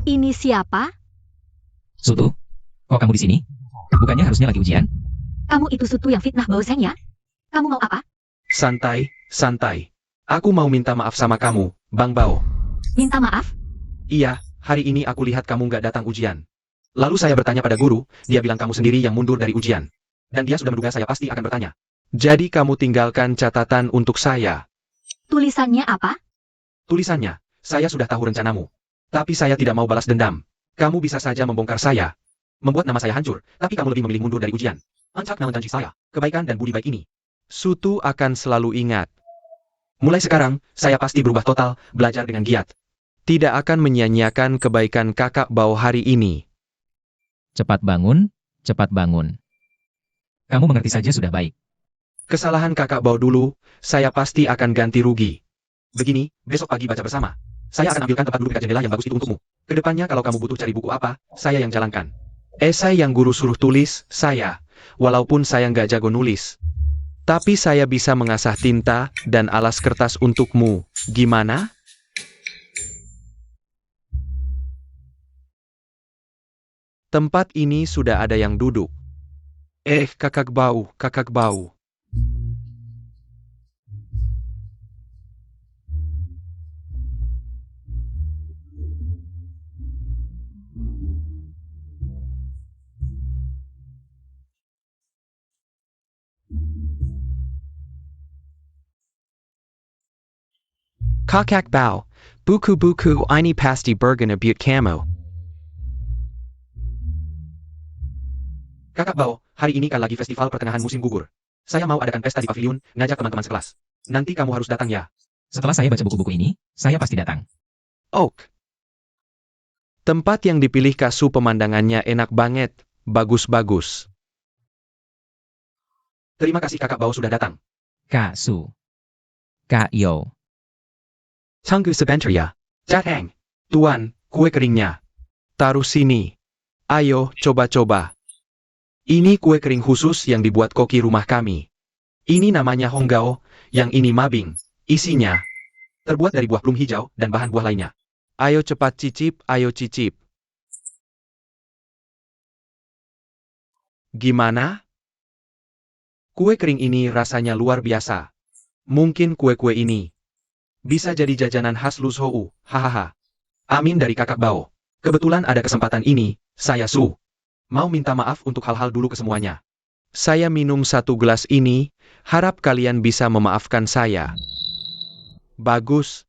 Ini siapa? Sutu, kok kamu di sini? Bukannya harusnya lagi ujian? Kamu itu Sutu yang fitnah Baoseng ya? Kamu mau apa? Santai, santai. Aku mau minta maaf sama kamu, Bang Bao. Minta maaf? Iya, hari ini aku lihat kamu nggak datang ujian. Lalu saya bertanya pada guru, dia bilang kamu sendiri yang mundur dari ujian. Dan dia sudah menduga saya pasti akan bertanya. Jadi kamu tinggalkan catatan untuk saya. Tulisannya apa? Tulisannya, saya sudah tahu rencanamu. Tapi saya tidak mau balas dendam. Kamu bisa saja membongkar saya. Membuat nama saya hancur, tapi kamu lebih memilih mundur dari ujian. Ancak naon janji saya, kebaikan dan budi baik ini. Sutu akan selalu ingat. Mulai sekarang, saya pasti berubah total, belajar dengan giat. Tidak akan menyia-nyiakan kebaikan kakak Bao hari ini. Cepat bangun, cepat bangun. Kamu mengerti saja sudah baik. Kesalahan kakak Bao dulu, saya pasti akan ganti rugi. Begini, besok pagi baca bersama. Saya akan ambilkan tempat duduk dekat jendela yang bagus itu untukmu. Kedepannya kalau kamu butuh cari buku apa, saya yang jalankan. Esai yang guru suruh tulis, saya. Walaupun saya nggak jago nulis. Tapi saya bisa mengasah tinta dan alas kertas untukmu. Gimana? Tempat ini sudah ada yang duduk. Kakak Bao, kakak Bao. Kakak Bao, buku-buku ini pasti berguna buat kamu. Kakak Bao, hari ini kan lagi festival pertengahan musim gugur. Saya mau adakan pesta di pavilion, ngajak teman-teman sekelas. Nanti kamu harus datang ya. Setelah saya baca buku-buku ini, saya pasti datang. Oak. Tempat yang dipilih Kasu pemandangannya enak banget, bagus-bagus. Terima kasih kakak Bao sudah datang. Kak Su. Kak Yo. Tunggu sebentar ya. Jateng. Tuan, kue keringnya. Taruh sini. Ayo, coba-coba. Ini kue kering khusus yang dibuat koki rumah kami. Ini namanya honggao, yang ini mabing. Isinya terbuat dari buah plum hijau dan bahan buah lainnya. Ayo cepat cicip, ayo cicip. Gimana? Kue kering ini rasanya luar biasa. Mungkin kue-kue ini bisa jadi jajanan khas Luzhou, hahaha. Amin dari kakak Bao. Kebetulan ada kesempatan ini, saya Su. Mau minta maaf untuk hal-hal dulu ke semuanya. Saya minum satu gelas ini, harap kalian bisa memaafkan saya. Bagus.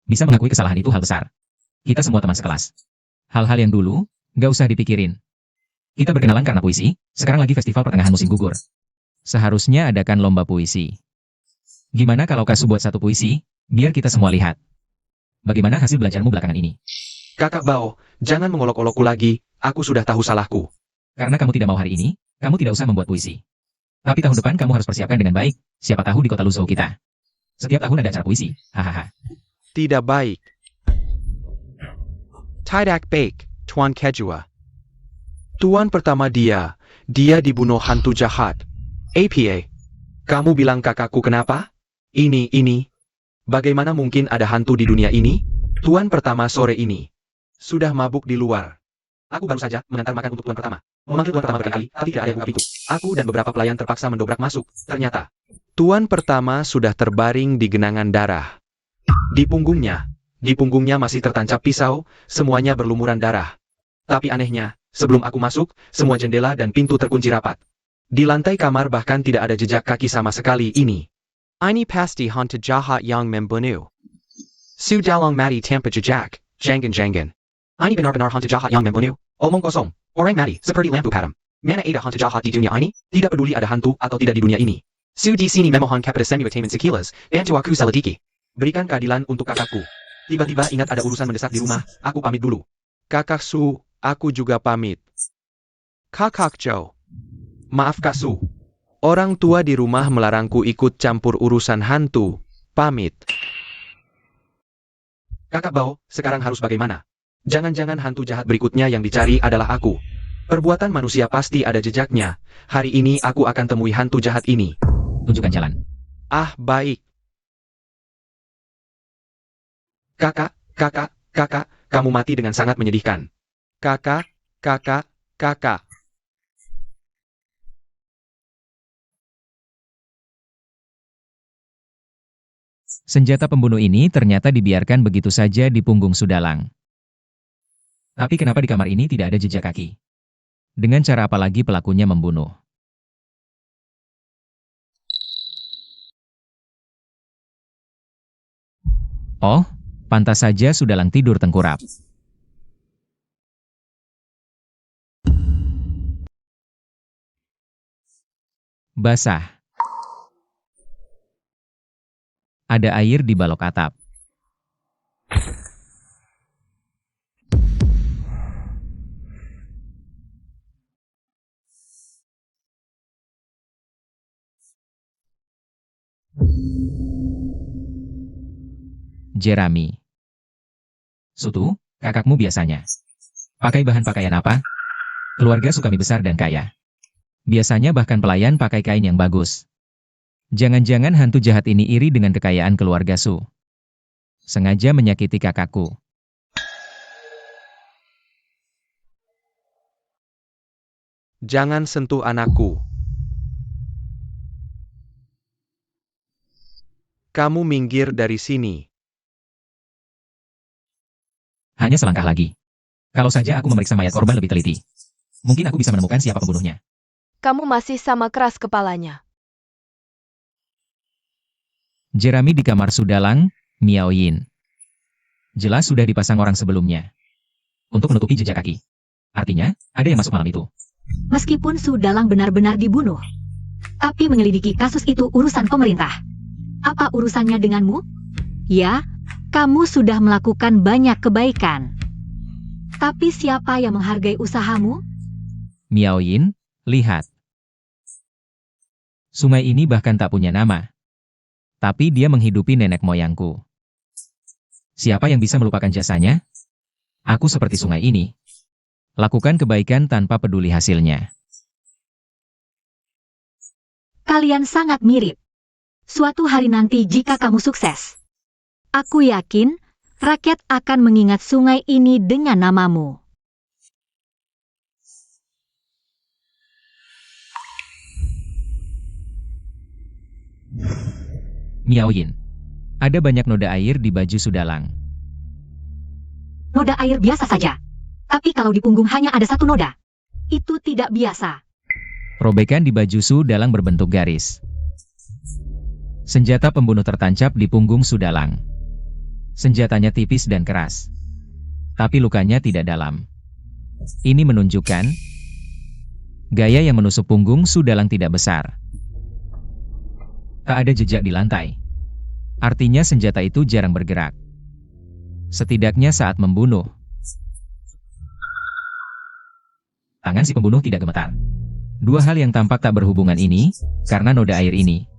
Bisa mengakui kesalahan itu hal besar. Kita semua teman sekelas. Hal-hal yang dulu, nggak usah dipikirin. Kita berkenalan karena puisi, sekarang lagi festival pertengahan musim gugur. Seharusnya adakan lomba puisi. Gimana kalau Kasu buat satu puisi, biar kita semua lihat. Bagaimana hasil belajarmu belakangan ini? Kakak Bao, jangan mengolok-olokku lagi, aku sudah tahu salahku. Karena kamu tidak mau hari ini, kamu tidak usah membuat puisi. Tapi tahun depan kamu harus persiapkan dengan baik, siapa tahu di kota Luzhou kita. Setiap tahun ada acara puisi, hahaha. Tidak baik. Tidak baik, Tuan Kejua. Tuan pertama dia dibunuh hantu jahat. APA. Kamu bilang kakakku kenapa? Ini. Bagaimana mungkin ada hantu di dunia ini? Tuan pertama sore ini sudah mabuk di luar. Aku baru saja mengantar makan untuk tuan pertama. Memanggil tuan pertama berkali-kali, tapi tidak ada yang buka pintu. Aku dan beberapa pelayan terpaksa mendobrak masuk. Ternyata Tuan pertama sudah terbaring di genangan darah. Di punggungnya masih tertancap pisau, semuanya berlumuran darah. Tapi anehnya, sebelum aku masuk, semua jendela dan pintu terkunci rapat. Di lantai kamar bahkan tidak ada jejak kaki sama sekali ini. Ini pasti hantu jahat yang membunuh. Su dalong mati tanpa jejak, jangan. Ini benar-benar hantu jahat yang membunuh. Omong kosong, orang mati seperti lampu padam. Mana ada hantu jahat di dunia ini? Tidak peduli ada hantu atau tidak di dunia ini. Su di sini memohon kepada semua teman sekilas, bantu aku selidiki. Berikan keadilan untuk kakakku. Tiba-tiba ingat ada urusan mendesak di rumah, aku pamit dulu. Kakak Su, aku juga pamit. Kakak Joe. Maaf Kak Su. Orang tua di rumah melarangku ikut campur urusan hantu. Pamit. Kakak Bao, sekarang harus bagaimana? Jangan-jangan hantu jahat berikutnya yang dicari adalah aku. Perbuatan manusia pasti ada jejaknya. Hari ini aku akan temui hantu jahat ini. Tunjukkan jalan. Ah, baik. Kakak, kamu mati dengan sangat menyedihkan. Kakak. Senjata pembunuh ini ternyata dibiarkan begitu saja di punggung Sudalang. Tapi kenapa di kamar ini tidak ada jejak kaki? Dengan cara apa lagi pelakunya membunuh? Oh, pantas saja Sudalang tidur tengkurap. Basah. Ada air di balok atap. Jeremy. Sutu, kakakmu biasanya pakai bahan pakaian apa? Keluarga Sukami besar dan kaya. Biasanya bahkan pelayan pakai kain yang bagus. Jangan-jangan hantu jahat ini iri dengan kekayaan keluarga Su. Sengaja menyakiti kakakku. Jangan sentuh anakku. Kamu minggir dari sini. Hanya selangkah lagi. Kalau saja aku memeriksa mayat korban lebih teliti, mungkin aku bisa menemukan siapa pembunuhnya. Kamu masih sama keras kepalanya. Jeremy di kamar Sudalang, Miao Yin. Jelas sudah dipasang orang sebelumnya. Untuk menutupi jejak kaki. Artinya, ada yang masuk malam itu. Meskipun Sudalang benar-benar dibunuh, tapi menyelidiki kasus itu urusan pemerintah. Apa urusannya denganmu? Ya, kamu sudah melakukan banyak kebaikan. Tapi siapa yang menghargai usahamu? Miao Yin, lihat. Sungai ini bahkan tak punya nama. Tapi dia menghidupi nenek moyangku. Siapa yang bisa melupakan jasanya? Aku seperti sungai ini. Lakukan kebaikan tanpa peduli hasilnya. Kalian sangat mirip. Suatu hari nanti jika kamu sukses, aku yakin rakyat akan mengingat sungai ini dengan namamu. Miao Yin. Ada banyak noda air di baju Sudalang. Noda air biasa saja. Tapi kalau di punggung hanya ada satu noda, itu tidak biasa. Robekan di baju Sudalang berbentuk garis. Senjata pembunuh tertancap di punggung Sudalang. Senjatanya tipis dan keras. Tapi lukanya tidak dalam. Ini menunjukkan gaya yang menusuk punggung Sudalang tidak besar. Tak ada jejak di lantai. Artinya senjata itu jarang bergerak. Setidaknya saat membunuh. Tangan si pembunuh tidak gemetar. Dua hal yang tampak tak berhubungan ini, karena noda air ini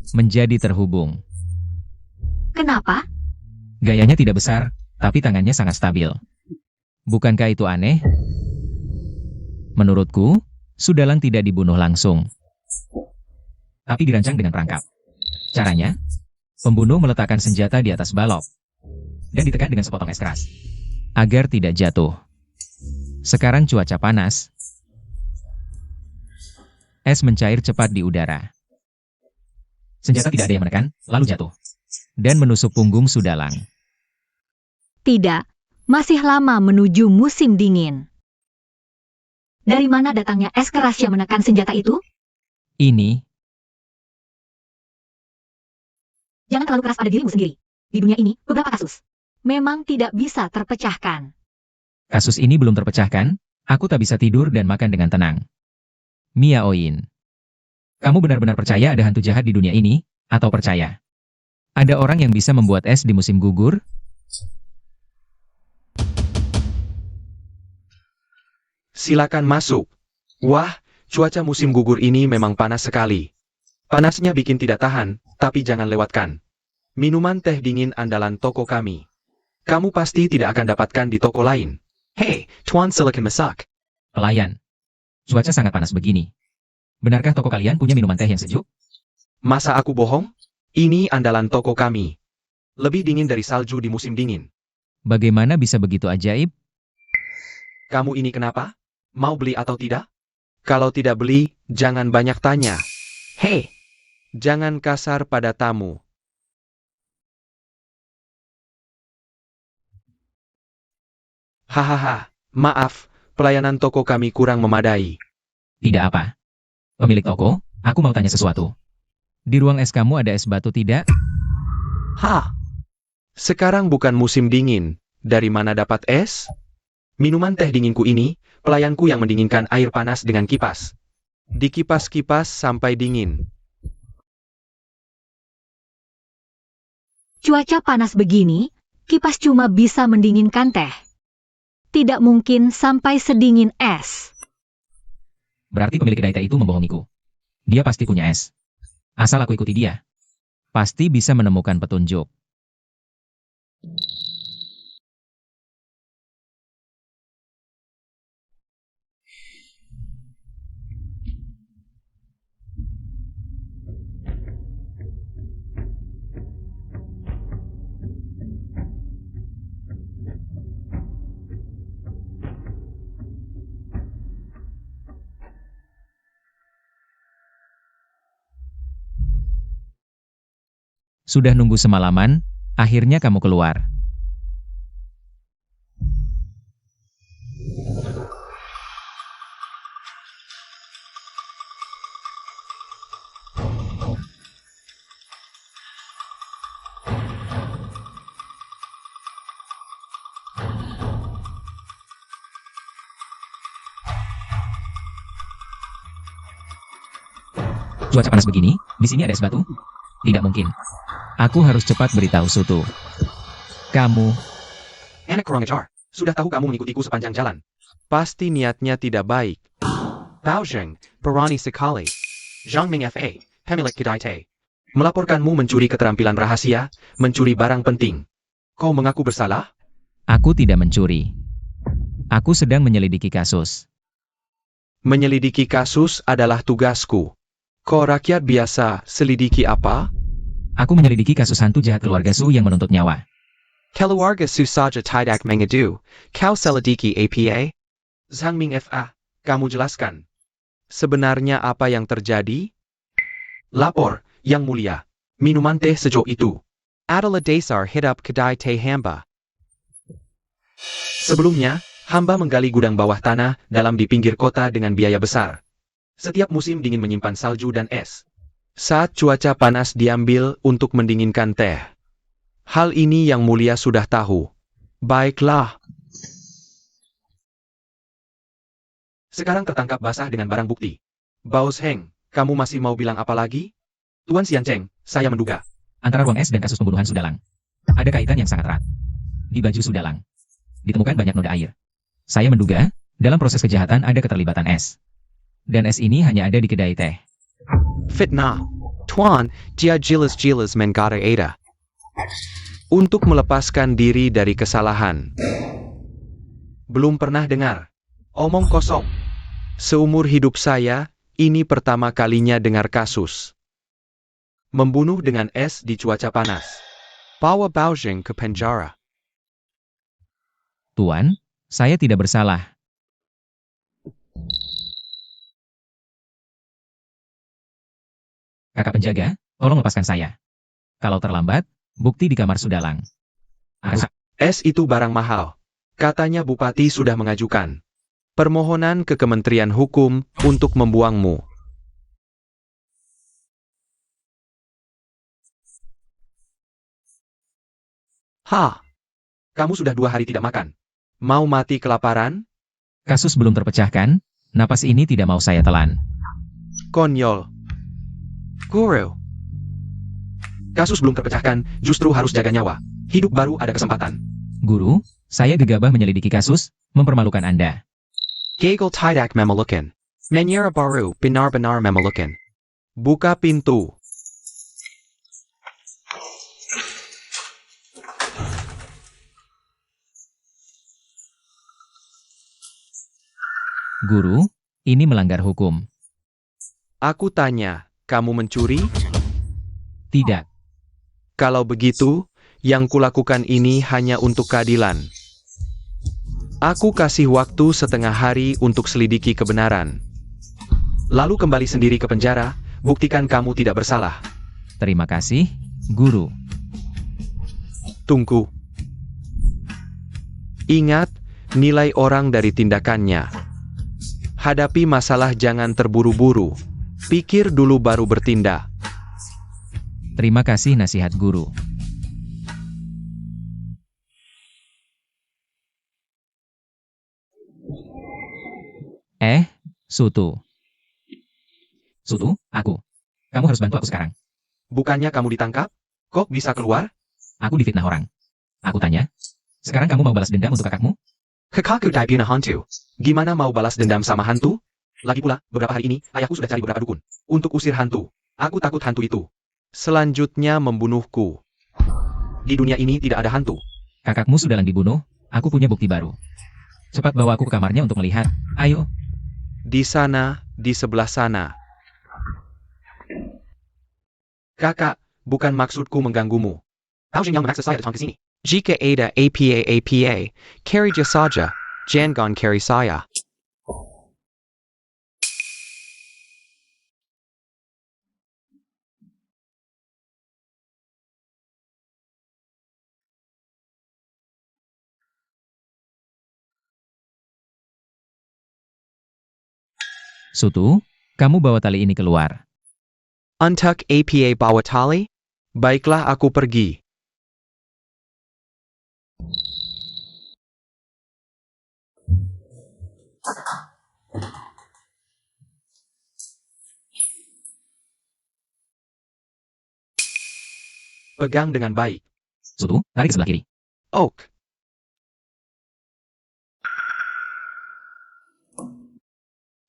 menjadi terhubung. Kenapa? Gayanya tidak besar, tapi tangannya sangat stabil. Bukankah itu aneh? Menurutku, Sudalang tidak dibunuh langsung, tapi dirancang dengan perangkap. Caranya, pembunuh meletakkan senjata di atas balok dan ditekan dengan sepotong es keras agar tidak jatuh. Sekarang cuaca panas. Es mencair cepat di udara. Senjata tidak ada yang menekan, lalu jatuh dan menusuk punggung Sudalang. Tidak, masih lama menuju musim dingin. Dari mana datangnya es keras yang menekan senjata itu? Ini Jangan terlalu keras pada dirimu sendiri. Di dunia ini, beberapa kasus memang tidak bisa terpecahkan. kasus ini belum terpecahkan, aku tak bisa tidur dan makan dengan tenang. Miao Yin. Kamu benar-benar percaya ada hantu jahat di dunia ini, atau percaya ada orang yang bisa membuat es di musim gugur? Silakan masuk. Wah, cuaca musim gugur ini memang panas sekali. Panasnya bikin tidak tahan, tapi jangan lewatkan. Minuman teh dingin andalan toko kami. Kamu pasti tidak akan dapatkan di toko lain. Hey, Tuan Silakan masak. Pelayan. Cuaca sangat panas begini. Benarkah toko kalian punya minuman teh yang sejuk? Masa aku bohong? Ini andalan toko kami. Lebih dingin dari salju di musim dingin. Bagaimana bisa begitu ajaib? Kamu ini kenapa? Mau beli atau tidak? Kalau tidak beli, jangan banyak tanya. Hei, jangan kasar pada tamu. Hahaha, maaf, pelayanan toko kami kurang memadai. Tidak apa. Pemilik toko, aku mau tanya sesuatu. Di ruang es kamu ada es batu tidak? Hah? Sekarang bukan musim dingin. Dari mana dapat es? Minuman teh dinginku ini, pelayanku yang mendinginkan air panas dengan kipas. Dikipas-kipas sampai dingin. Cuaca panas begini, kipas cuma bisa mendinginkan teh. Tidak mungkin sampai sedingin es. Berarti pemilik kedai teh itu membohongiku. Dia pasti punya es. Asal aku ikuti dia, pasti bisa menemukan petunjuk. Sudah nunggu semalaman, akhirnya kamu keluar. Cuaca panas begini, di sini ada es batu? Tidak mungkin. Aku harus cepat beritahu Sutu. Kamu, Anak kurang ajar. Sudah tahu kamu mengikutiku sepanjang jalan. Pasti niatnya tidak baik. Bao Zheng, berani sekali. Zhang Ming Fa, pemilik kedai teh. Melaporkanmu mencuri keterampilan rahasia, mencuri barang penting. Kau mengaku bersalah? aku tidak mencuri. Aku sedang menyelidiki kasus. Menyelidiki kasus adalah tugasku. Kau rakyat biasa, selidiki apa? Aku menyelidiki kasus hantu jahat keluarga Su yang menuntut nyawa. Keluarga Su saja tidak mengadu. Kau selidiki APA? Zhang Ming Fa, kamu jelaskan. Sebenarnya apa yang terjadi? Lapor, Yang Mulia. Minuman teh sejuk itu adalah dasar hidup kedai teh hamba. Sebelumnya, hamba menggali gudang bawah tanah dalam di pinggir kota dengan biaya besar. Setiap musim dingin menyimpan salju dan es. Saat cuaca panas diambil untuk mendinginkan teh. Hal ini Yang Mulia sudah tahu. Baiklah. Sekarang tertangkap basah dengan barang bukti. Bao Zheng, kamu masih mau bilang apa lagi? Tuan Xian Cheng, saya menduga. Antara ruang es dan kasus pembunuhan Sudalang, ada kaitan yang sangat erat. Di baju Sudalang, ditemukan banyak noda air. Saya menduga, dalam proses kejahatan ada keterlibatan es. Dan es ini hanya ada di kedai teh. Fitnah. Tuan, dia jelas-jelas menggada ada. Untuk melepaskan diri dari kesalahan. Belum pernah dengar. Omong kosong. Seumur hidup saya, ini pertama kalinya dengar kasus. Membunuh dengan es di cuaca panas. Bawa Bao Zheng ke penjara. Tuan, saya tidak bersalah. Kakak penjaga, tolong lepaskan saya. Kalau terlambat, bukti di kamar Sudalang. Es itu barang mahal. Katanya Bupati sudah mengajukan permohonan ke Kementerian Hukum untuk membuangmu. Kamu sudah 2 hari tidak makan. Mau mati kelaparan? Kasus belum terpecahkan, napas ini tidak mau saya telan. Konyol. Guru. Kasus belum terpecahkan, justru harus jaga nyawa. Hidup baru ada kesempatan. Guru, saya gegabah menyelidiki kasus, mempermalukan Anda. Gagal tidak memalukan. Menyera baru benar-benar memalukan. Buka pintu. Guru, ini melanggar hukum. Aku tanya, kamu mencuri? Tidak. Kalau begitu, yang kulakukan ini hanya untuk keadilan. Aku kasih waktu setengah hari untuk selidiki kebenaran. Lalu kembali sendiri ke penjara, buktikan kamu tidak bersalah. Terima kasih, Guru. Tunggu. Ingat, nilai orang dari tindakannya. Hadapi masalah jangan terburu-buru. Pikir dulu baru bertindak. Terima kasih nasihat Guru. Sutu. Sutu, aku. Kamu harus bantu aku sekarang. Bukannya kamu ditangkap? Kok bisa keluar? Aku difitnah orang. Aku tanya, sekarang kamu mau balas dendam untuk kakakmu? Kakakku dibunuh hantu. Gimana mau balas dendam sama hantu? Lagi pula, beberapa hari ini, ayahku sudah cari beberapa dukun untuk usir hantu. Aku takut hantu itu selanjutnya membunuhku. Di dunia ini tidak ada hantu. Kakakmu sudah dibunuh, aku punya bukti baru. Cepat bawa aku ke kamarnya untuk melihat. Ayo. Di sana, di sebelah sana. Kakak, bukan maksudku mengganggumu. Tahu yang mengakses saya datang ke sini. Jika ada apa, carry je saja. Jangan carry saya. Sutu, kamu bawa tali ini keluar. Untuk apa bawa tali? Baiklah aku pergi. Pegang dengan baik. Sutu, tarik ke sebelah kiri. Oak.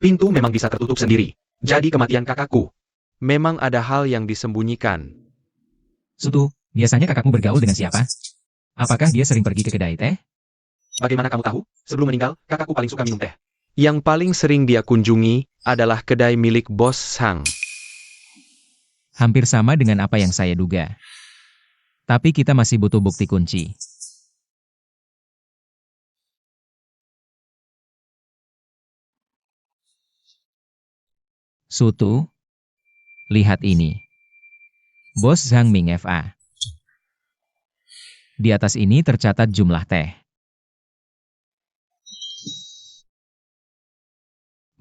Pintu memang bisa tertutup sendiri. Jadi kematian kakakku. Memang ada hal yang disembunyikan. Sutu, biasanya kakakmu bergaul dengan siapa? Apakah dia sering pergi ke kedai teh? Bagaimana kamu tahu? Sebelum meninggal, kakakku paling suka minum teh. Yang paling sering dia kunjungi adalah kedai milik Bos Sang. Hampir sama dengan apa yang saya duga. Tapi kita masih butuh bukti kunci. Sutu, lihat ini. Bos Zhang Ming FA. Di atas ini tercatat jumlah teh.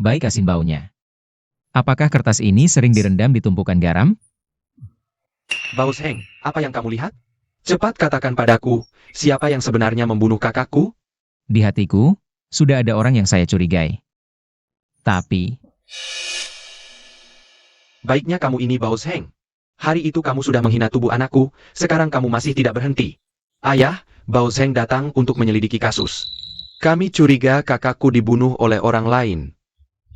Baik asin baunya. Apakah kertas ini sering direndam di tumpukan garam? Bos Heng, apa yang kamu lihat? Cepat katakan padaku, siapa yang sebenarnya membunuh kakakku? Di hatiku, sudah ada orang yang saya curigai. Tapi, baiknya kamu ini Bos Heng. Hari itu kamu sudah menghina tubuh anakku, sekarang kamu masih tidak berhenti. Ayah, Bos Heng datang untuk menyelidiki kasus. Kami curiga kakakku dibunuh oleh orang lain.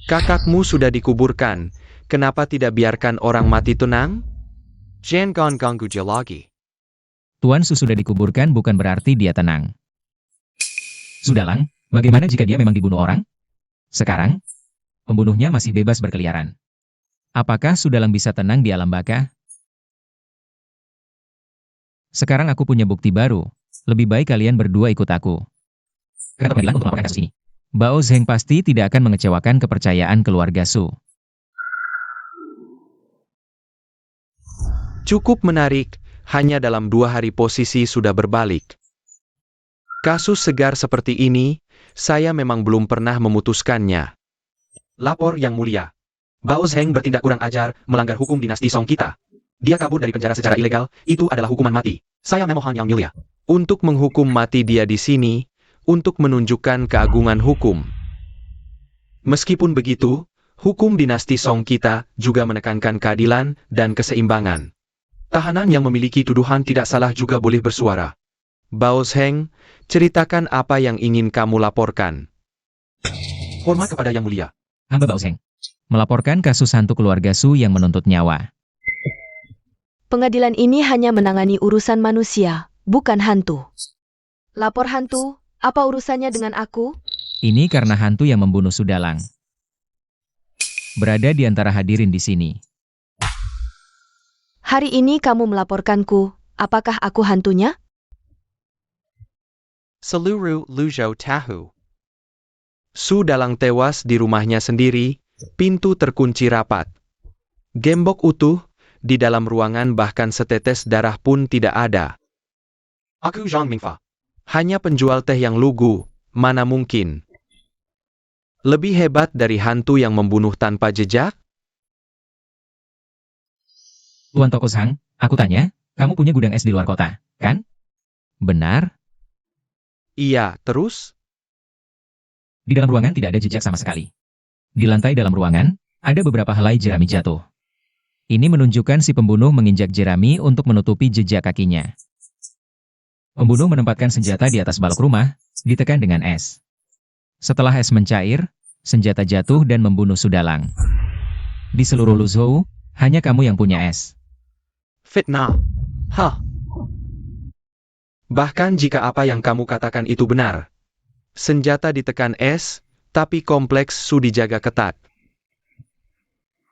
Kakakmu sudah dikuburkan, kenapa tidak biarkan orang mati tenang? Jangan ganggu dia lagi. Tuan Su sudah dikuburkan bukan berarti dia tenang. Sudahlah, bagaimana jika dia memang dibunuh orang? Sekarang, pembunuhnya masih bebas berkeliaran. Apakah Sudalang bisa tenang di alam baka? Sekarang aku punya bukti baru. Lebih baik kalian berdua ikut aku. Ke pengadilan untuk melaporkan kasus ini. Bao Zheng pasti tidak akan mengecewakan kepercayaan keluarga Su. Cukup menarik, hanya dalam 2 hari posisi sudah berbalik. Kasus segar seperti ini, saya memang belum pernah memutuskannya. Lapor Yang Mulia. Bao Zheng bertindak kurang ajar, melanggar hukum dinasti Song kita. Dia kabur dari penjara secara ilegal, itu adalah hukuman mati. Saya memohon Yang Mulia untuk menghukum mati dia di sini, untuk menunjukkan keagungan hukum. Meskipun begitu, hukum dinasti Song kita juga menekankan keadilan dan keseimbangan. Tahanan yang memiliki tuduhan tidak salah juga boleh bersuara. Bao Zheng, ceritakan apa yang ingin kamu laporkan. Hormat kepada Yang Mulia. Hamba Bao Zheng melaporkan kasus hantu keluarga Su yang menuntut nyawa. Pengadilan ini hanya menangani urusan manusia, bukan hantu. Lapor hantu, apa urusannya dengan aku? Ini karena hantu yang membunuh Sudalang. Berada di antara hadirin di sini. Hari ini kamu melaporkanku, apakah aku hantunya? Seluruh Luzhou tahu. Sudalang tewas di rumahnya sendiri, pintu terkunci rapat. Gembok utuh, di dalam ruangan bahkan setetes darah pun tidak ada. Aku Zhang Mingfa. Hanya penjual teh yang lugu, mana mungkin. Lebih hebat dari hantu yang membunuh tanpa jejak? Tuan Toko Zhang, aku tanya, kamu punya gudang es di luar kota, kan? Benar? Iya, terus? Di dalam ruangan tidak ada jejak sama sekali. Di lantai dalam ruangan, ada beberapa helai jerami jatuh. Ini menunjukkan si pembunuh menginjak jerami untuk menutupi jejak kakinya. Pembunuh menempatkan senjata di atas balok rumah, ditekan dengan es. Setelah es mencair, senjata jatuh dan membunuh Sudalang. Di seluruh Luzhou, hanya kamu yang punya es. Fitnah. Hah. Bahkan jika apa yang kamu katakan itu benar. Senjata ditekan es, tapi kompleks Su dijaga ketat.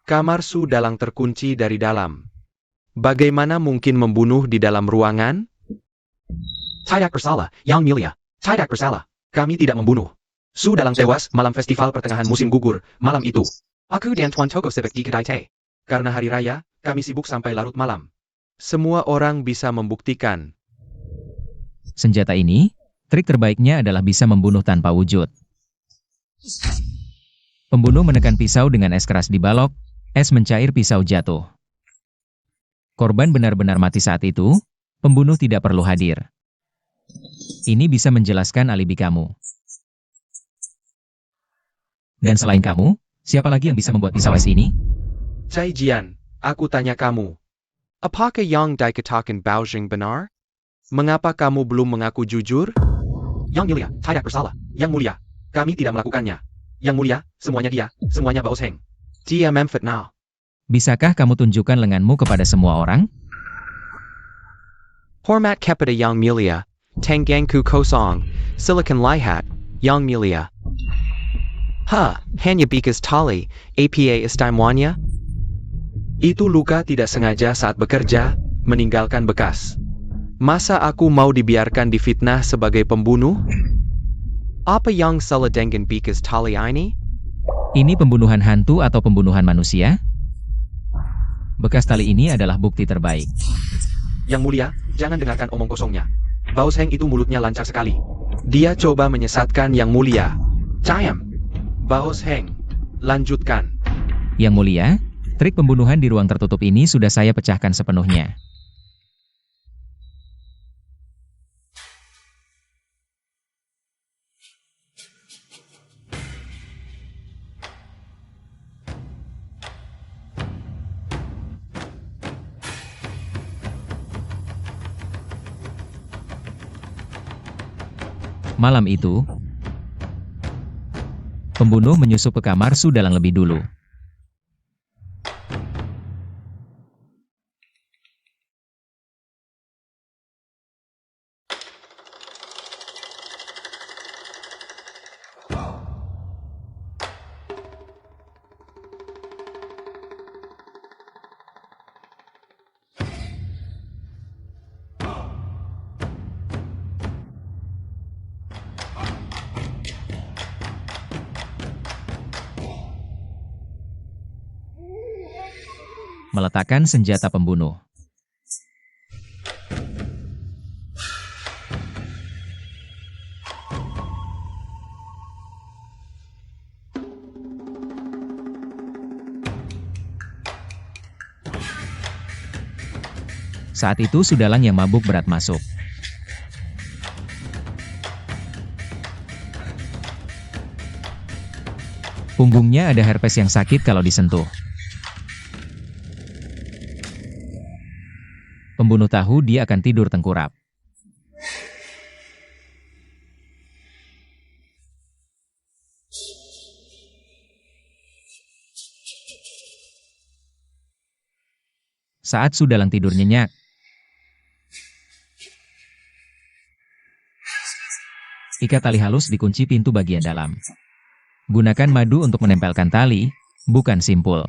Kamar Sudalang terkunci dari dalam. Bagaimana mungkin membunuh di dalam ruangan? Tidak bersalah, Yang Mulia. Tidak bersalah. Kami tidak membunuh. Sudalang tewas malam festival pertengahan musim gugur, malam itu. Aku dan Tuan Toko sibuk di kedai teh. Karena hari raya, kami sibuk sampai larut malam. Semua orang bisa membuktikan. Senjata ini, trik terbaiknya adalah bisa membunuh tanpa wujud. Pembunuh menekan pisau dengan es keras di balok, es mencair pisau jatuh. Korban benar-benar mati saat itu, pembunuh tidak perlu hadir. Ini bisa menjelaskan alibi kamu. Dan selain kamu, siapa lagi yang bisa membuat pisau es ini? Cai Jian, aku tanya kamu. Apakah yang dikatakan Baojing benar? Mengapa kamu belum mengaku jujur? Yang Mulia, tidak bersalah. Yang Mulia, kami tidak melakukannya. Yang Mulia, semuanya dia, semuanya Baosheng. Dia memfitnah. Bisakah kamu tunjukkan lenganmu kepada semua orang? Hormat kepada Yang Mulia, Tenggangku kosong, silakan lihat, Yang Mulia. Hanya bekas tali, apa istimewanya? Itu luka tidak sengaja saat bekerja, meninggalkan bekas. Masa aku mau dibiarkan difitnah sebagai pembunuh? Apa yang salah dengan bekas tali ini? Ini pembunuhan hantu atau pembunuhan manusia? Bekas tali ini adalah bukti terbaik. Yang Mulia, jangan dengarkan omong kosongnya. Baosheng itu mulutnya lancar sekali. Dia coba menyesatkan Yang Mulia. Cayam. Baosheng, lanjutkan. Yang Mulia, trik pembunuhan di ruang tertutup ini sudah saya pecahkan sepenuhnya. Malam itu, pembunuh menyusup ke kamar Sudalang lebih dulu. Meletakkan senjata pembunuh. Saat itu Sudalang yang mabuk berat masuk. Punggungnya ada herpes yang sakit kalau disentuh. Pembunuh tahu dia akan tidur tengkurap. Saat Sudalang tidur nyenyak, ikat tali halus di kunci pintu bagian dalam. Gunakan madu untuk menempelkan tali, bukan simpul.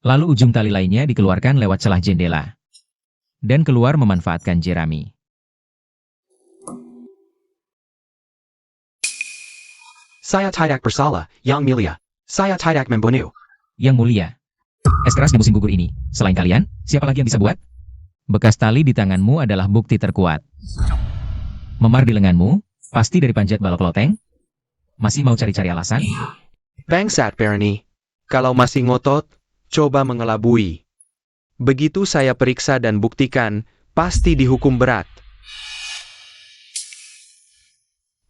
Lalu ujung tali lainnya dikeluarkan lewat celah jendela. Dan keluar memanfaatkan jerami. Saya tidak bersalah, Yang Mulia. Saya tidak membunuh. Yang Mulia, es keras di musim gugur ini, selain kalian, siapa lagi yang bisa buat? Bekas tali di tanganmu adalah bukti terkuat. Memar di lenganmu, pasti dari panjat balok loteng? Masih mau cari-cari alasan? Bangsat Barony. Kalau masih ngotot, coba mengelabui. Begitu saya periksa dan buktikan, pasti dihukum berat.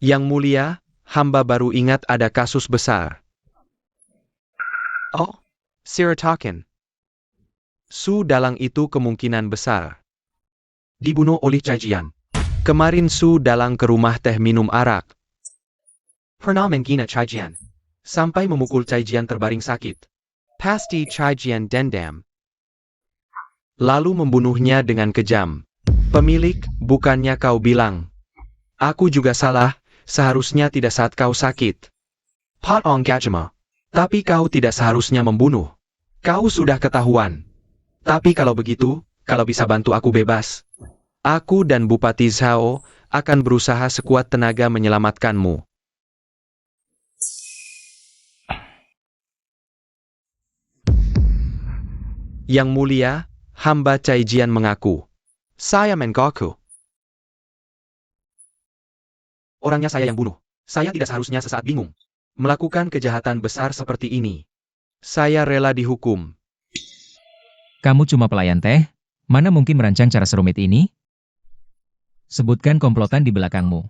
Yang mulia, hamba baru ingat ada kasus besar. Oh, Siratakan. Su Dalang itu kemungkinan besar dibunuh oleh Cai Jian. Kemarin Su Dalang ke rumah teh minum arak. Pernah menghina Cai Jian. Sampai memukul Cai Jian terbaring sakit. Pasti Cai Jian dendam. Lalu membunuhnya dengan kejam. Pemilik, bukannya kau bilang. Aku juga salah, seharusnya tidak saat kau sakit. Pot Ong Gajima. Tapi kau tidak seharusnya membunuh. Kau sudah ketahuan. Tapi kalau begitu, kalau bisa bantu aku bebas. Aku dan Bupati Zhao akan berusaha sekuat tenaga menyelamatkanmu. Yang mulia, hamba Cai Jian mengaku. Saya mengaku. Orangnya saya yang bunuh. Saya tidak seharusnya sesaat bingung melakukan kejahatan besar seperti ini. Saya rela dihukum. Kamu cuma pelayan teh, mana mungkin merancang cara serumit ini? Sebutkan komplotan di belakangmu.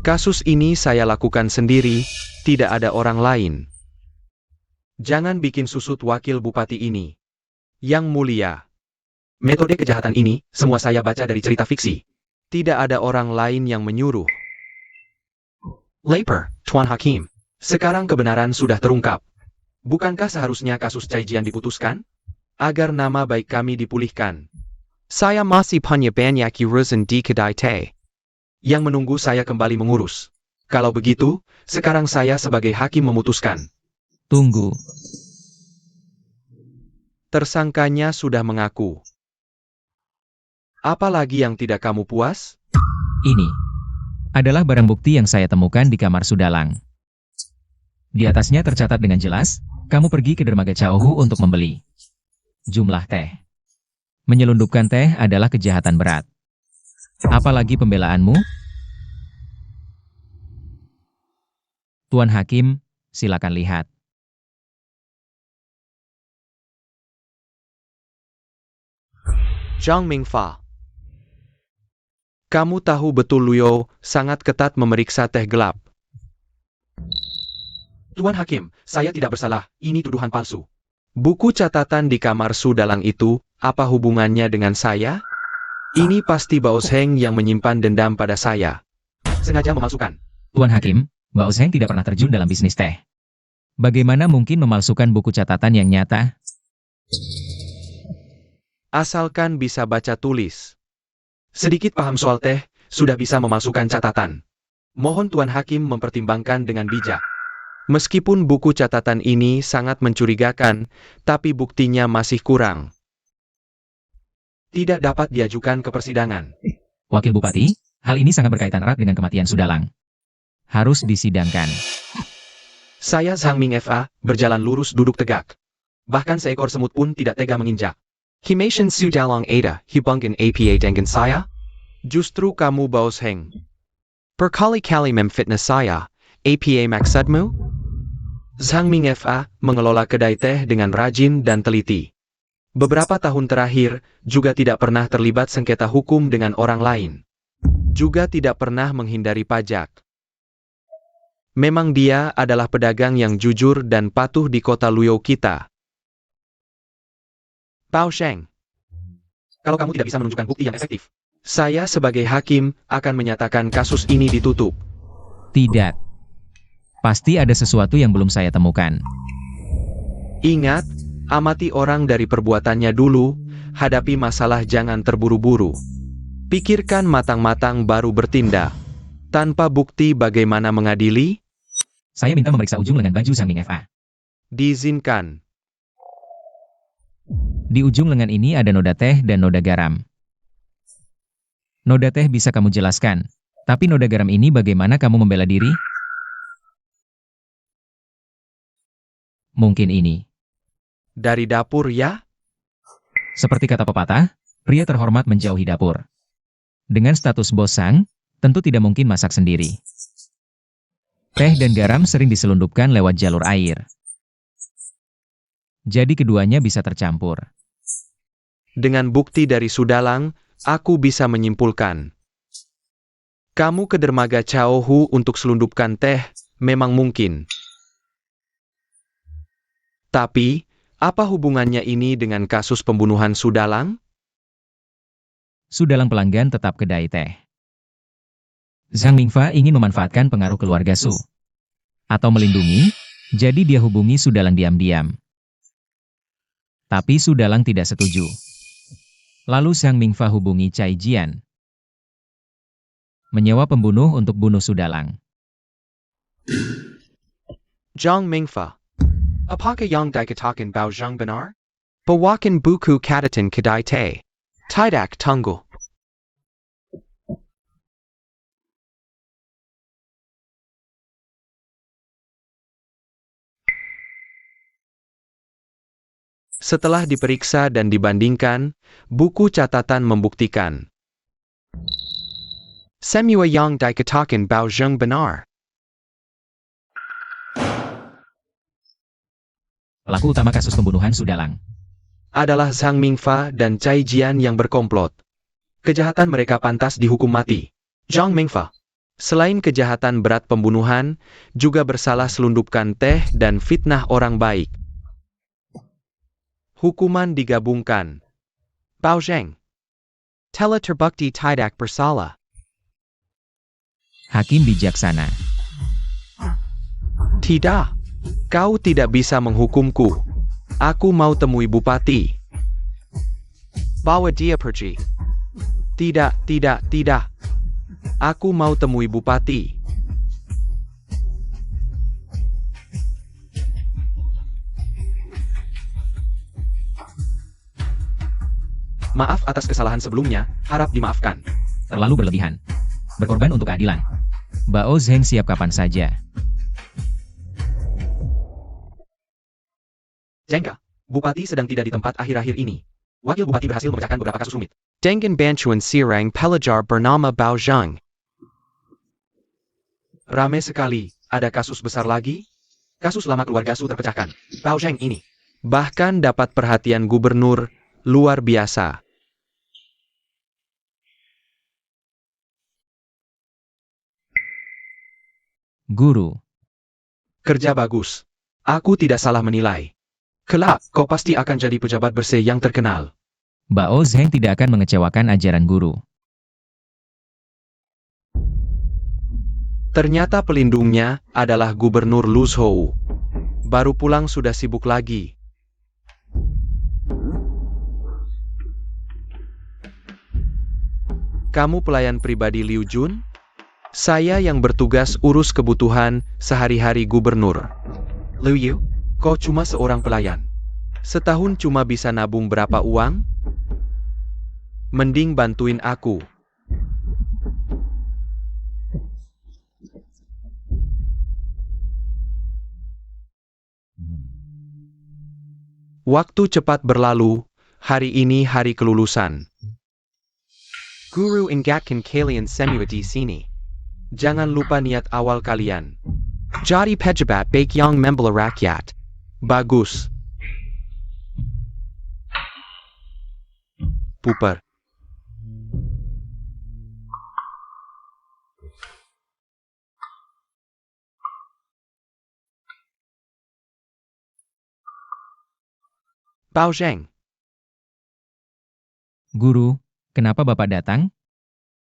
Kasus ini saya lakukan sendiri, tidak ada orang lain. Jangan bikin susut wakil bupati ini. Yang mulia. Metode kejahatan ini, semua saya baca dari cerita fiksi. Tidak ada orang lain yang menyuruh. Lapor, Tuan Hakim. Sekarang kebenaran sudah terungkap. Bukankah seharusnya kasus Cai Jian diputuskan? Agar nama baik kami dipulihkan. Saya masih punya banyak urusan di kedai teh. Yang menunggu saya kembali mengurus. Kalau begitu, sekarang saya sebagai hakim memutuskan. Tunggu. Tersangkanya sudah mengaku. Apa lagi yang tidak kamu puas? Ini adalah barang bukti yang saya temukan di kamar Su Dalang. Di atasnya tercatat dengan jelas, kamu pergi ke dermaga Chaohu untuk membeli jumlah teh. Menyelundupkan teh adalah kejahatan berat. Apalagi pembelaanmu? Tuan Hakim, silakan lihat. Zhang Mingfa. Kamu tahu betul Luo sangat ketat memeriksa teh gelap. Tuan Hakim, saya tidak bersalah, ini tuduhan palsu. Buku catatan di kamar Su Dalang itu, apa hubungannya dengan saya? Ini pasti Bao Zheng yang menyimpan dendam pada saya. Sengaja memalsukan. Tuan Hakim, Bao Zheng tidak pernah terjun dalam bisnis teh. Bagaimana mungkin memalsukan buku catatan yang nyata? Asalkan bisa baca tulis. Sedikit paham soal teh, sudah bisa memasukkan catatan. Mohon Tuan Hakim mempertimbangkan dengan bijak. Meskipun buku catatan ini sangat mencurigakan, tapi buktinya masih kurang. Tidak dapat diajukan ke persidangan. Wakil Bupati, hal ini sangat berkaitan erat dengan kematian Su Dalang. Harus disidangkan. Saya Zhang Ming Fa, berjalan lurus duduk tegak. Bahkan seekor semut pun tidak tega menginjak. Himation Su Dalang Ada, hibungkan APA dengan saya? Justru kamu Bao Zheng. Berkali-kali memfitnah saya, APA maksudmu? Zhang Ming Fa mengelola kedai teh dengan rajin dan teliti. Beberapa tahun terakhir, juga tidak pernah terlibat sengketa hukum dengan orang lain. Juga tidak pernah menghindari pajak. Memang dia adalah pedagang yang jujur dan patuh di kota Luo kita. Bao Zheng. Kalau kamu tidak bisa menunjukkan bukti yang efektif, saya sebagai hakim akan menyatakan kasus ini ditutup. Tidak. Pasti ada sesuatu yang belum saya temukan. Ingat, amati orang dari perbuatannya dulu, hadapi masalah jangan terburu-buru. Pikirkan matang-matang baru bertindak. Tanpa bukti bagaimana mengadili? Saya minta memeriksa ujung lengan baju Zhang Ming Fa. Diizinkan. Di ujung lengan ini ada noda teh dan noda garam. Noda teh bisa kamu jelaskan, tapi noda garam ini bagaimana kamu membela diri? Mungkin ini. Dari dapur ya? Seperti kata pepatah, pria terhormat menjauhi dapur. Dengan status bos Sang, tentu tidak mungkin masak sendiri. Teh dan garam sering diselundupkan lewat jalur air. Jadi keduanya bisa tercampur. Dengan bukti dari Su Dalang, aku bisa menyimpulkan. Kamu ke dermaga Chaohu untuk selundupkan teh, memang mungkin. Tapi, apa hubungannya ini dengan kasus pembunuhan Sudalang? Sudalang pelanggan tetap kedai teh. Zhang Mingfa ingin memanfaatkan pengaruh keluarga Su. Atau melindungi, jadi dia hubungi Sudalang diam-diam. Tapi Sudalang tidak setuju. Lalu Zhang Mingfa hubungi Cai Jian. Menyewa pembunuh untuk bunuh Sudalang. Zhang Mingfa. Apakah yang dikatakan Bao Zhang benar? Bawakan buku catatan kedai teh. Tidak tunggu. Setelah diperiksa dan dibandingkan, buku catatan membuktikan. Semua yang dikatakan Bao Zhang benar. Pelaku utama kasus pembunuhan Sudalang Adalah Zhang Mingfa dan Cai Jian yang berkomplot. Kejahatan mereka pantas dihukum mati. Zhang Mingfa. Selain kejahatan berat pembunuhan, juga bersalah selundupkan teh dan fitnah orang baik. Hukuman digabungkan. Bao Zhang. Telah terbukti tidak bersalah. Hakim bijaksana. Tidak. Kau tidak bisa menghukumku. Aku mau temui bupati. Bawa dia pergi. Tidak. Aku mau temui bupati. Maaf atas kesalahan sebelumnya, harap dimaafkan. Terlalu berlebihan. Berkorban untuk keadilan. Bao Zheng siap kapan saja. Jengka, bupati sedang tidak di tempat akhir-akhir ini. Wakil bupati berhasil memecahkan beberapa kasus rumit. Dengan bantuan Sirang pelajar bernama Bao Zhang. Ramai sekali, ada kasus besar lagi? Kasus lama keluarga Su terpecahkan. Bao Zhang ini. Bahkan dapat perhatian gubernur, luar biasa. Guru. Kerja bagus. Aku tidak salah menilai. Kelak, kau pasti akan jadi pejabat bersih yang terkenal. Bao Zheng tidak akan mengecewakan ajaran guru. Ternyata pelindungnya adalah Gubernur Lu Zhou. Baru pulang sudah sibuk lagi. Kamu pelayan pribadi Liu Jun? Saya yang bertugas urus kebutuhan sehari-hari gubernur. Liu Yu, kau cuma seorang pelayan. Setahun cuma bisa nabung berapa uang? Mending bantuin aku. Waktu cepat berlalu, hari ini hari kelulusan. Guru ingatkan kalian semua di sini. Jangan lupa niat awal kalian. Jadi pejabat baik yang membela rakyat. Bagus. Puper. Bao Zheng. Guru, kenapa Bapak datang?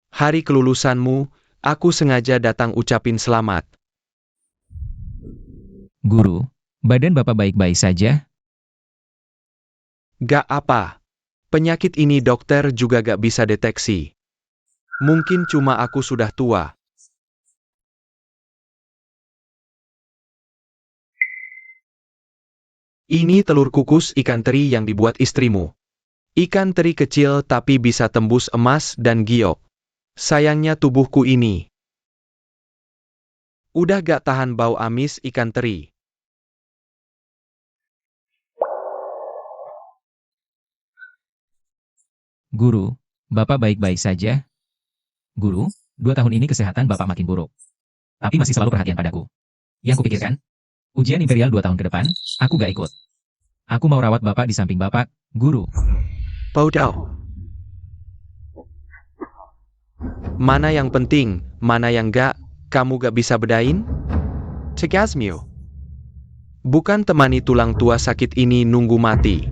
Hari kelulusanmu, aku sengaja datang ucapin selamat. Guru, badan Bapak baik-baik saja? Gak apa. Penyakit ini dokter juga gak bisa deteksi. Mungkin cuma aku sudah tua. Ini telur kukus ikan teri yang dibuat istrimu. Ikan teri kecil tapi bisa tembus emas dan giok. Sayangnya tubuhku ini. Udah gak tahan bau amis ikan teri. Guru, Bapak baik-baik saja? Guru, 2 tahun ini kesehatan Bapak makin buruk. Tapi masih selalu perhatian padaku. Yang kupikirkan, ujian imperial 2 tahun ke depan, aku gak ikut. Aku mau rawat Bapak di samping Bapak, Guru. Bodoh. Mana yang penting, Mana yang kamu gak bisa bedain? Tegasmu. Bukan temani tulang tua sakit ini nunggu mati.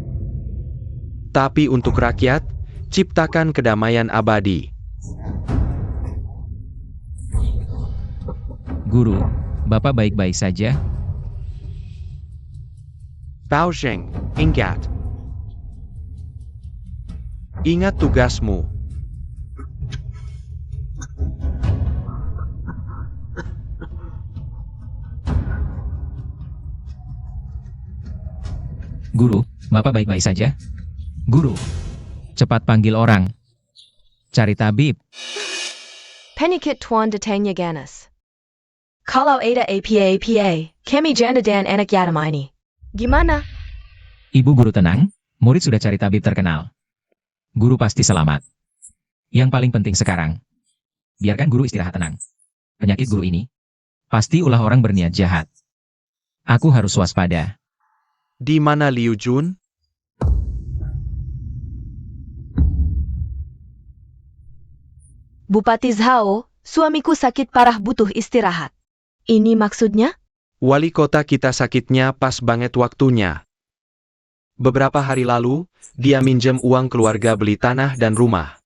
Tapi untuk rakyat, ciptakan kedamaian abadi. Guru, Bapak baik-baik saja? Bao Zheng, ingat. Ingat tugasmu. Guru, Bapak baik-baik saja? Guru, cepat panggil orang. Cari tabib. Penyakit Tuan Detanya Ganas. Kalau ada apa, kami janda dan anak yatim ini. Gimana? Ibu guru tenang, murid sudah cari tabib terkenal. Guru pasti selamat. Yang paling penting sekarang, biarkan guru istirahat tenang. Penyakit guru ini, pasti ulah orang berniat jahat. Aku harus waspada. Di mana Liu Jun? Bupati Zhao, suamiku sakit parah butuh istirahat. Ini maksudnya? Wali kota kita sakitnya pas banget waktunya. Beberapa hari lalu, dia minjem uang keluarga beli tanah dan rumah.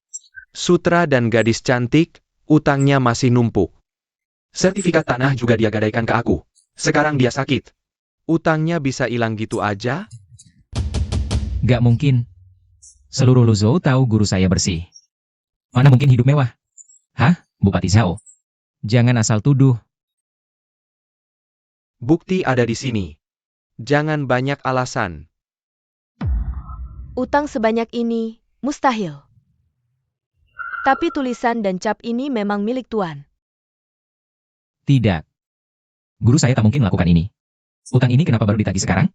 Sutra dan gadis cantik, utangnya masih numpuk. Sertifikat tanah juga dia gadaikan ke aku. Sekarang dia sakit. Utangnya bisa hilang gitu aja? Gak mungkin. Seluruh Luzhou tahu guru saya bersih. Mana mungkin hidup mewah? Hah, Bupati Zhao? Jangan asal tuduh. Bukti ada di sini. Jangan banyak alasan. Utang sebanyak ini, mustahil. Tapi tulisan dan cap ini memang milik Tuan. Tidak. Guru saya tak mungkin melakukan ini. Utang ini kenapa baru ditagih sekarang?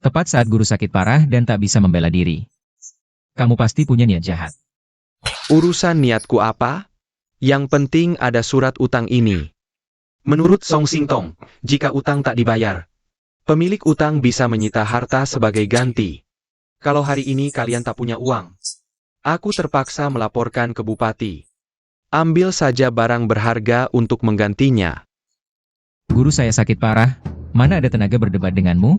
Tepat saat guru sakit parah dan tak bisa membela diri. Kamu pasti punya niat jahat. Urusan niatku apa? Yang penting ada surat utang ini. Menurut Song Singtong, jika utang tak dibayar, pemilik utang bisa menyita harta sebagai ganti. Kalau hari ini kalian tak punya uang, aku terpaksa melaporkan ke bupati. Ambil saja barang berharga untuk menggantinya. Guru saya sakit parah, mana ada tenaga berdebat denganmu?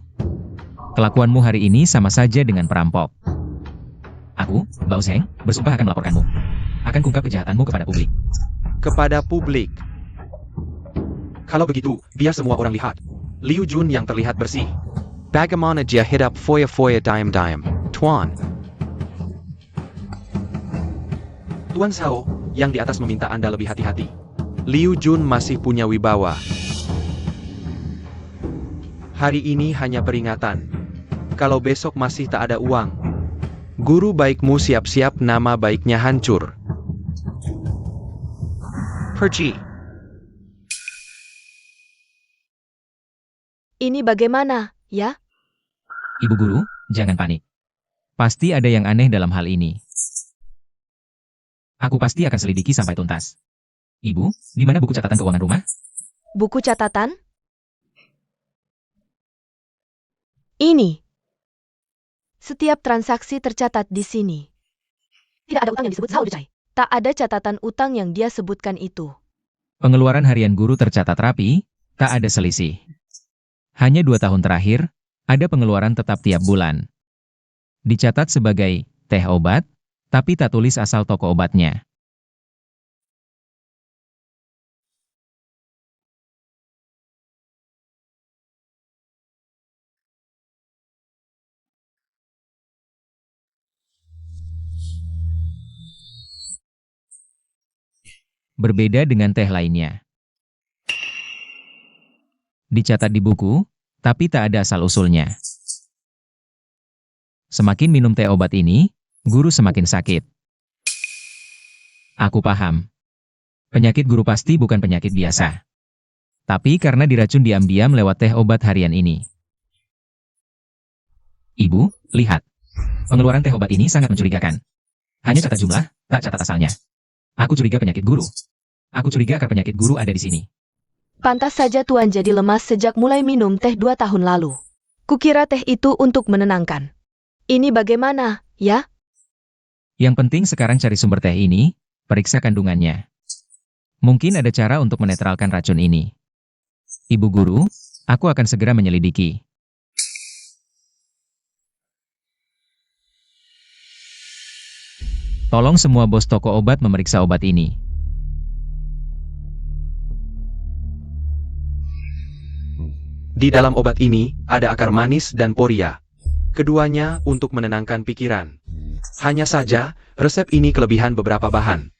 Kelakuanmu hari ini sama saja dengan perampok. Aku, Bao Zheng, bersumpah akan melaporkanmu. Akan kungkap kejahatanmu kepada publik. Kepada publik. Kalau begitu, biar semua orang lihat. Liu Jun yang terlihat bersih. Bagaimana dia hidup foya-foya diam-diam, Tuan? Tuan Zhao, yang di atas meminta Anda lebih hati-hati. Liu Jun masih punya wibawa. Hari ini hanya peringatan. Kalau besok masih tak ada uang, guru baikmu siap-siap nama baiknya hancur. Pergi. Ini bagaimana, ya? Ibu guru, jangan panik. Pasti ada yang aneh dalam hal ini. Aku pasti akan selidiki sampai tuntas. Ibu, di mana buku catatan keuangan rumah? Buku catatan? Ini. Setiap transaksi tercatat di sini. Tidak ada utang yang disebut Zhao Decai. Tak ada catatan utang yang dia sebutkan itu. Pengeluaran harian guru tercatat rapi, tak ada selisih. Hanya 2 tahun terakhir, ada pengeluaran tetap tiap bulan. Dicatat sebagai teh obat, tapi tak tulis asal toko obatnya. Berbeda dengan teh lainnya. Dicatat di buku, tapi tak ada asal-usulnya. Semakin minum teh obat ini, guru semakin sakit. Aku paham. Penyakit guru pasti bukan penyakit biasa. Tapi karena diracun diam-diam lewat teh obat harian ini. Ibu, lihat. Pengeluaran teh obat ini sangat mencurigakan. Hanya catat jumlah, tak catat asalnya. Aku curiga penyakit guru. Aku curiga akar penyakit guru ada di sini. Pantas saja Tuan jadi lemas sejak mulai minum teh 2 tahun lalu. Kukira teh itu untuk menenangkan. Ini bagaimana, ya? Yang penting sekarang cari sumber teh ini, periksa kandungannya. Mungkin ada cara untuk menetralkan racun ini. Ibu guru, aku akan segera menyelidiki. Tolong semua bos toko obat memeriksa obat ini. Di dalam obat ini, ada akar manis dan poria. Keduanya untuk menenangkan pikiran. Hanya saja, resep ini kelebihan beberapa bahan.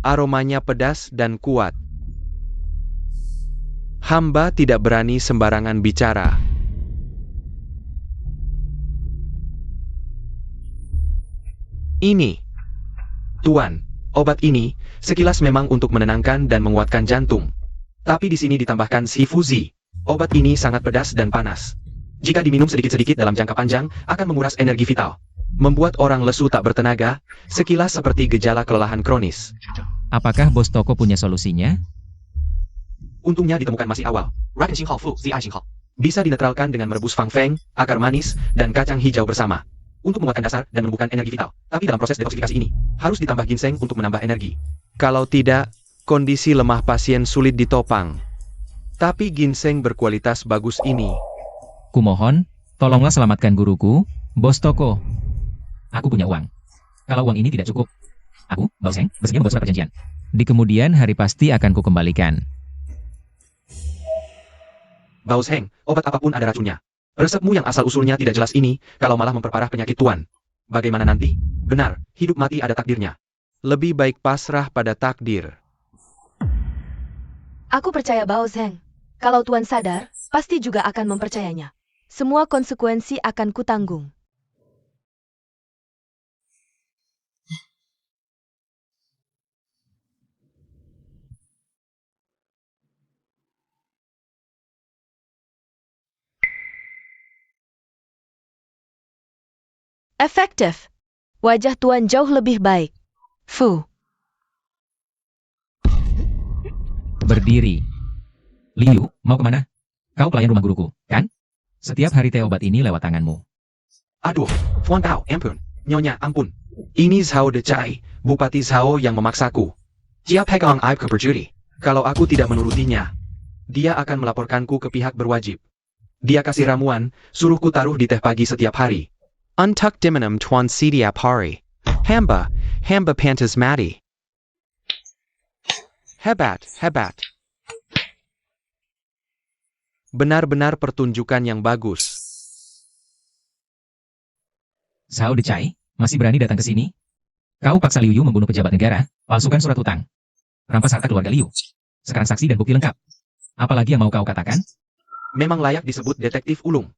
Aromanya pedas dan kuat. Hamba tidak berani sembarangan bicara. Ini. Tuan, obat ini, sekilas memang untuk menenangkan dan menguatkan jantung. Tapi di sini ditambahkan Sifuzi. Obat ini sangat pedas dan panas. Jika diminum sedikit-sedikit dalam jangka panjang, akan menguras energi vital. Membuat orang lesu tak bertenaga, sekilas seperti gejala kelelahan kronis. Apakah bos toko punya solusinya? Untungnya ditemukan masih awal. Bisa dinetralkan dengan merebus fangfeng, akar manis, dan kacang hijau bersama. Untuk menguatkan dasar dan menumbuhkan energi vital. Tapi dalam proses detoksifikasi ini, harus ditambah ginseng untuk menambah energi. Kalau tidak, kondisi lemah pasien sulit ditopang. Tapi ginseng berkualitas bagus ini. Kumohon, tolonglah selamatkan guruku, bos toko. Aku punya uang. Kalau uang ini tidak cukup, aku, Bao Zheng, bersedia membuat surat perjanjian. Di kemudian hari pasti akan kukembalikan. Bao Zheng, obat apapun ada racunnya. Resepmu yang asal-usulnya tidak jelas ini, kalau malah memperparah penyakit tuan. Bagaimana nanti? Benar, hidup mati ada takdirnya. Lebih baik pasrah pada takdir. Aku percaya Bao Zheng. Kalau Tuan sadar, pasti juga akan mempercayainya. Semua konsekuensi akan kutanggung. Efektif. Wajah Tuan jauh lebih baik. Fu. Berdiri. Liu, mau kemana? Kau pelayan rumah guruku, kan? Setiap hari teh obat ini lewat tanganmu. Aduh, Tuan Tao, ampun. Nyonya, ampun. Ini Zhao Decai, Bupati Zhao yang memaksaku. Dia pegang aib keperjuri. Kalau aku tidak menurutinya, dia akan melaporkanku ke pihak berwajib. Dia kasih ramuan, suruhku taruh di teh pagi setiap hari. Untuk diminum Tuan setiap hari. Hamba pantas mati. Hebat. Benar-benar pertunjukan yang bagus. Zhao Decai, masih berani datang ke sini? Kau paksa Liu Yu membunuh pejabat negara, palsukan surat hutang, rampas harta keluarga Liu. Sekarang saksi dan bukti lengkap. Apalagi yang mau kau katakan? Memang layak disebut detektif ulung.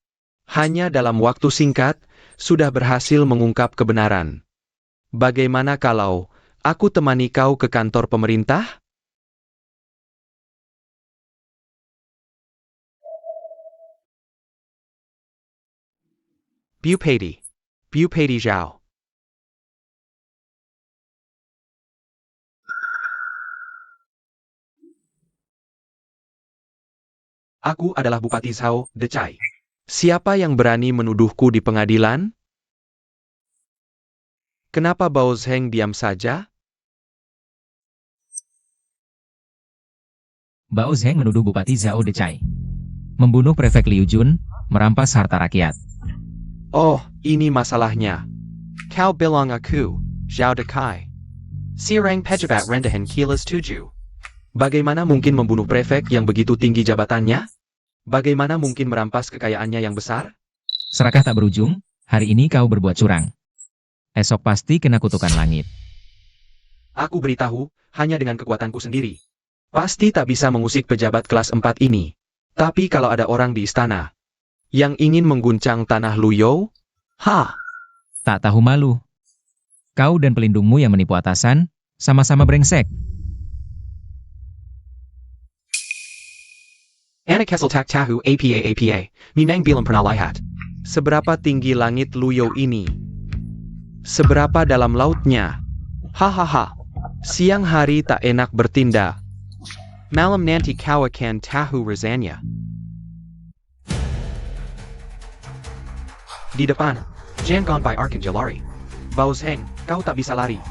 Hanya dalam waktu singkat, sudah berhasil mengungkap kebenaran. Bagaimana kalau aku temani kau ke kantor pemerintah? Bupati Zhao. Aku adalah Bupati Zhao Decai. Siapa yang berani menuduhku di pengadilan? Kenapa Bao Zheng diam saja? Bao Zheng menuduh Bupati Zhao Decai membunuh prefek Liu Jun, merampas harta rakyat. Oh, ini masalahnya. Kau bilang aku, Zhao Decai. Sirang pejabat rendahan kilas 7. Bagaimana mungkin membunuh prefek yang begitu tinggi jabatannya? Bagaimana mungkin merampas kekayaannya yang besar? Serakah tak berujung, hari ini kau berbuat curang. Esok pasti kena kutukan langit. Aku beritahu, hanya dengan kekuatanku sendiri. Pasti tak bisa mengusik pejabat kelas 4 ini. Tapi kalau ada orang di istana yang ingin mengguncang tanah Luyou, Tak tahu malu. Kau dan pelindungmu yang menipu atasan, sama-sama brengsek. Anak Kessel tak tahu apa. Minang bilang pernah lihat. Seberapa tinggi langit Luyou ini? Seberapa dalam lautnya? Hahaha. Siang hari tak enak bertindak. Malam nanti kau akan tahu rasanya. Di depan, Jangan by Archangel lari. Bao Zheng, kau tak bisa lari.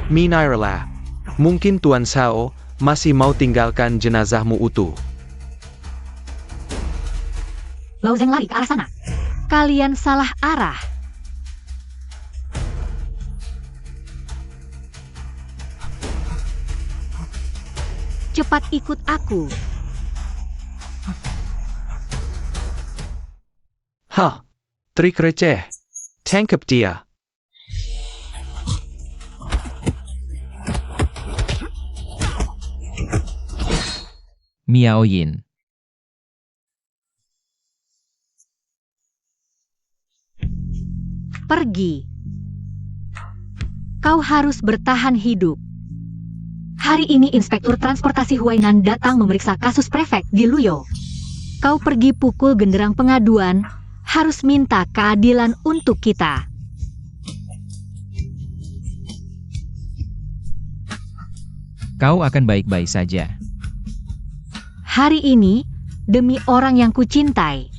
Minairlah. Mungkin Tuan Sao Masih mau tinggalkan jenazahmu utuh. Lao Zeng lari ke arah sana. Kalian salah arah. Cepat ikut aku. Hah, trik receh. Tangkap dia. Miao Yin. Pergi. Kau harus bertahan hidup. Hari ini Inspektur Transportasi Huainan datang memeriksa kasus prefek di Luyo. Kau pergi pukul genderang pengaduan, harus minta keadilan untuk kita. Kau akan baik-baik saja. Hari ini, demi orang yang kucintai.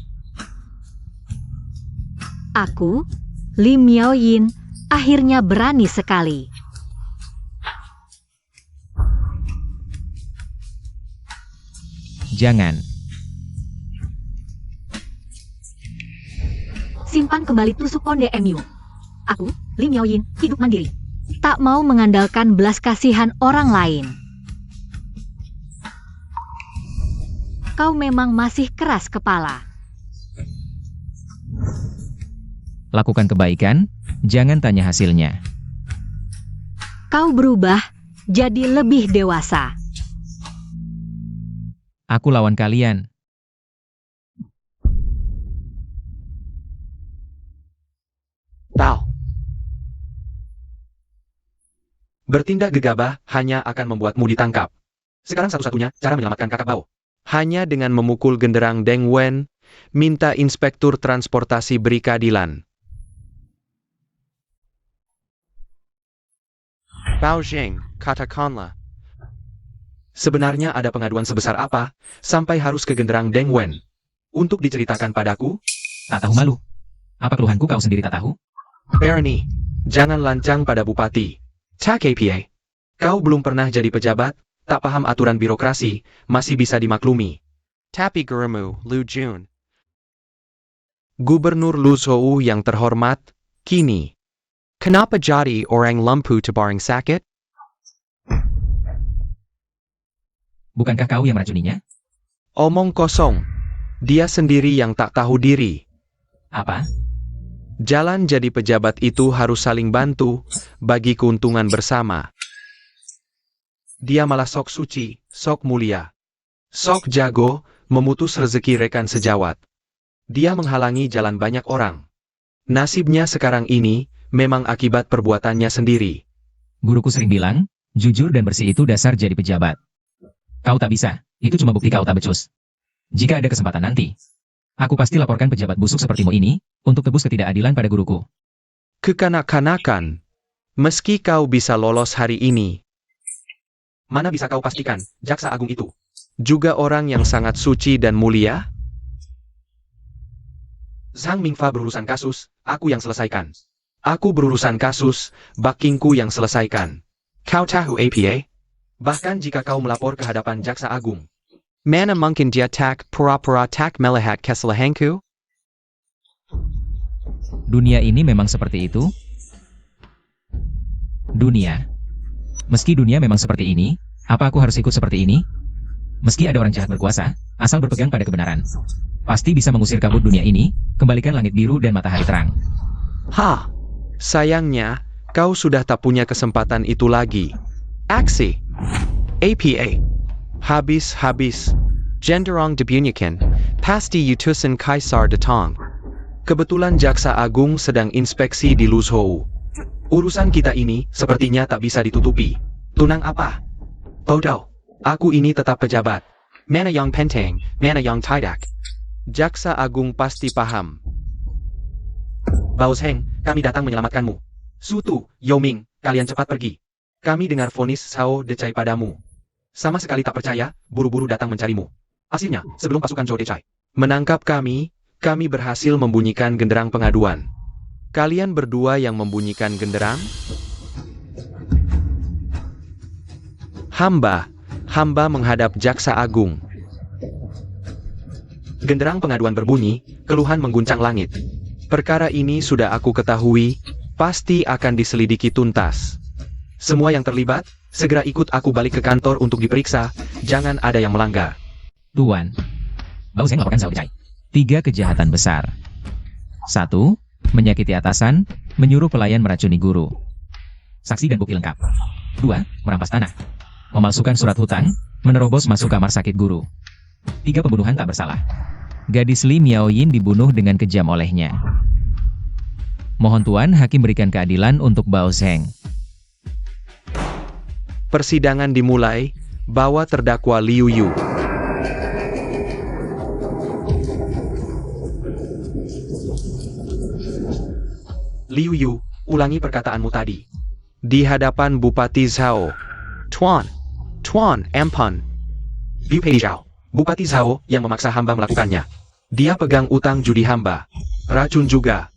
Aku, Li Miaoyin, akhirnya berani sekali. Jangan. Simpan kembali tusuk konde MU. Aku, Li Miaoyin, hidup mandiri. Tak mau mengandalkan belas kasihan orang lain. Kau memang masih keras kepala. Lakukan kebaikan, jangan tanya hasilnya. Kau berubah jadi lebih dewasa. Aku lawan kalian. Tao. Bertindak gegabah hanya akan membuatmu ditangkap. Sekarang satu-satunya cara menyelamatkan kakak Bao. Hanya dengan memukul genderang Deng Wen, minta Inspektur Transportasi beri keadilan. Bao Zheng, katakanlah. Sebenarnya ada pengaduan sebesar apa, sampai harus ke genderang Deng Wen? Untuk diceritakan padaku? Tak tahu malu. Apa keluhanku kau sendiri tak tahu? Bernie, jangan lancang pada bupati. Tak APA. Kau belum pernah jadi pejabat, tak paham aturan birokrasi, masih bisa dimaklumi. Tapi gurumu, Lu Jun. Gubernur Lu Zhou yang terhormat, kini. Kenapa jadi orang lumpuh terbaring sakit? Bukankah kau yang meracuninya? Omong kosong. Dia sendiri yang tak tahu diri. Apa? Jalan jadi pejabat itu harus saling bantu, bagi keuntungan bersama. Dia malah sok suci, sok mulia. Sok jago, memutus rezeki rekan sejawat. Dia menghalangi jalan banyak orang. Nasibnya sekarang ini, memang akibat perbuatannya sendiri. Guruku sering bilang, jujur dan bersih itu dasar jadi pejabat. Kau tak bisa, itu cuma bukti kau tak becus. Jika ada kesempatan nanti, aku pasti laporkan pejabat busuk sepertimu ini, untuk tebus ketidakadilan pada guruku. Kekanak-kanakan. Meski kau bisa lolos hari ini, mana bisa kau pastikan, Jaksa Agung itu juga orang yang sangat suci dan mulia? Zhang Mingfa berurusan kasus, aku yang selesaikan. Aku berurusan kasus, bakingku yang selesaikan. Kau tahu APA? Bahkan jika kau melapor ke hadapan Jaksa Agung, mana mungkin dia tak pura-pura tak melihat kesalahanku? Dunia ini memang seperti itu? Dunia. Meski dunia memang seperti ini, apa aku harus ikut seperti ini? Meski ada orang jahat berkuasa, asal berpegang pada kebenaran, pasti bisa mengusir kabut dunia ini, kembalikan langit biru dan matahari terang. Hah, sayangnya, kau sudah tak punya kesempatan itu lagi. Aksi. APA. Habis-habis. Genderong dibunyikan, pasti utusan Kaisar datang. Kebetulan Jaksa Agung sedang inspeksi di Lu Zhou. Urusan kita ini, sepertinya tak bisa ditutupi. Tunang apa? Bodoh. Aku ini tetap pejabat. Mana yang penting, mana yang tidak. Jaksa Agung pasti paham. Bao Zheng, kami datang menyelamatkanmu. Sutu, Yoming, kalian cepat pergi. Kami dengar vonis Sao Decai padamu. Sama sekali tak percaya, buru-buru datang mencarimu. Hasilnya, sebelum pasukan Zhou Decai menangkap kami berhasil membunyikan genderang pengaduan. Kalian berdua yang membunyikan genderang? Hamba menghadap Jaksa Agung. Genderang pengaduan berbunyi, keluhan mengguncang langit. Perkara ini sudah aku ketahui, pasti akan diselidiki tuntas. Semua yang terlibat, segera ikut aku balik ke kantor untuk diperiksa, jangan ada yang melanggar. Tuan. Bao Zheng laporkan Zhao Dechai. 3 kejahatan besar. 1. Menyakiti atasan, menyuruh pelayan meracuni guru. Saksi dan bukti lengkap. 2. Merampas tanah. Memalsukan surat hutang, menerobos masuk kamar sakit guru. 3. Pembunuhan tak bersalah. Gadis Li Miaoyin dibunuh dengan kejam olehnya. Mohon Tuan Hakim berikan keadilan untuk Bao Zheng. Persidangan dimulai, bawa terdakwa Liu Yu. Liu Yu, ulangi perkataanmu tadi. Di hadapan Bupati Zhao. Tuan Ampun. Bupati Zhao. Bupati Zhao yang memaksa hamba melakukannya. Dia pegang utang judi hamba. Racun juga.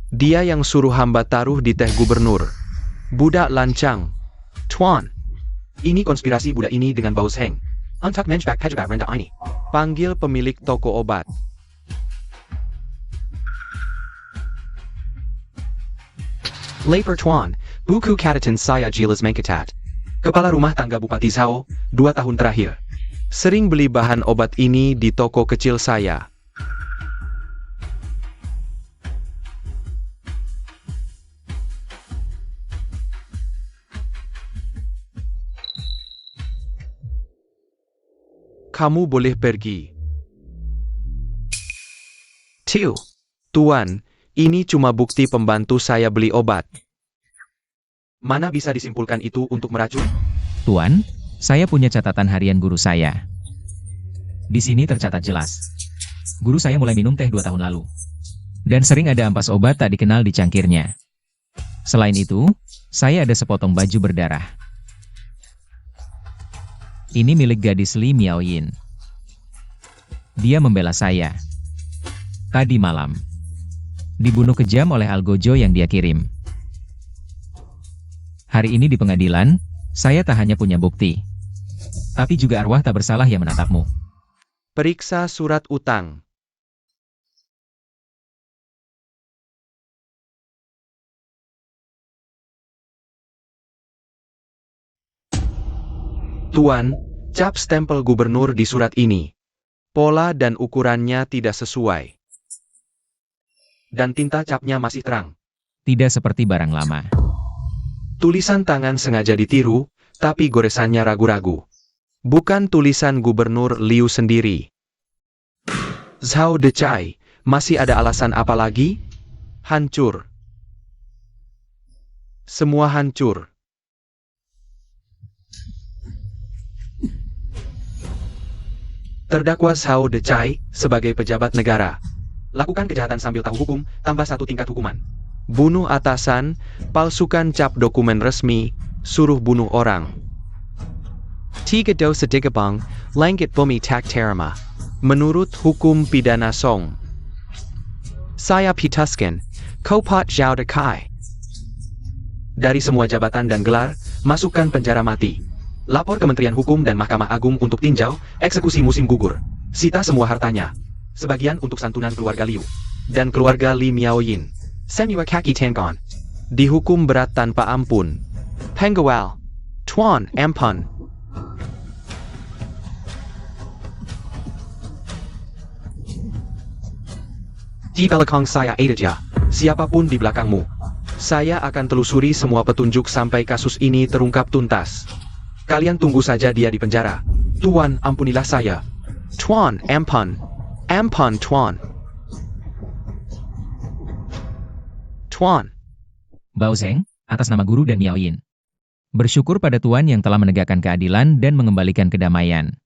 Dia yang suruh hamba taruh di teh gubernur. Budak lancang. Tuan. Ini konspirasi budak ini dengan Bao Zheng. Untuk menjebak pejabat rendah ini. Panggil pemilik toko obat. Lapor Tuan, buku catatan saya jelas mencatat. Kepala rumah tangga Bupati Zhao, 2 tahun terakhir. Sering beli bahan obat ini di toko kecil saya. Kamu boleh pergi. Tuan, ini cuma bukti pembantu saya beli obat. Mana bisa disimpulkan itu untuk meracun? Tuan, saya punya catatan harian guru saya. Di sini tercatat jelas. Guru saya mulai minum teh 2 tahun lalu. Dan sering ada ampas obat tak dikenal di cangkirnya. Selain itu, saya ada sepotong baju berdarah. Ini milik gadis Li Miaoyin. Dia membela saya. Tadi malam. Dibunuh kejam oleh algojo yang dia kirim. Hari ini di pengadilan, saya tak hanya punya bukti, tapi juga arwah tak bersalah yang menatapmu. Periksa surat utang. Tuan, cap stempel gubernur di surat ini. Pola dan ukurannya tidak sesuai. Dan tinta capnya masih terang. Tidak seperti barang lama. Tulisan tangan sengaja ditiru, tapi goresannya ragu-ragu. Bukan tulisan gubernur Liu sendiri. Zhao Dechai, masih ada alasan apa lagi? Hancur. Semua hancur. Terdakwa Zhao Dechai, sebagai pejabat negara. Lakukan kejahatan sambil tahu hukum, tambah 1 tingkat hukuman. Bunuh atasan, palsukan cap dokumen resmi, suruh bunuh orang. 3 dosa digabung, langit bumi tak terima. Menurut hukum pidana Song. Saya putuskan, Kopat Zhao Dechai. Dari semua jabatan dan gelar, masukkan penjara mati. Lapor Kementerian Hukum dan Mahkamah Agung untuk tinjau, eksekusi musim gugur. Sita semua hartanya. Sebagian untuk santunan keluarga Liu. Dan keluarga Li Miaoyin. Semua kaki tangan. Dihukum berat tanpa ampun. Penggawal. Tuan Ampun. Di belakang saya ada. Siapapun di belakangmu. Saya akan telusuri semua petunjuk sampai kasus ini terungkap tuntas. Kalian tunggu saja dia di penjara. Tuan, ampunilah saya. Tuan Ampun. Ampun Tuan. Tuan. Bao Zheng, atas nama guru dan Miaoyin. Bersyukur pada Tuan yang telah menegakkan keadilan dan mengembalikan kedamaian.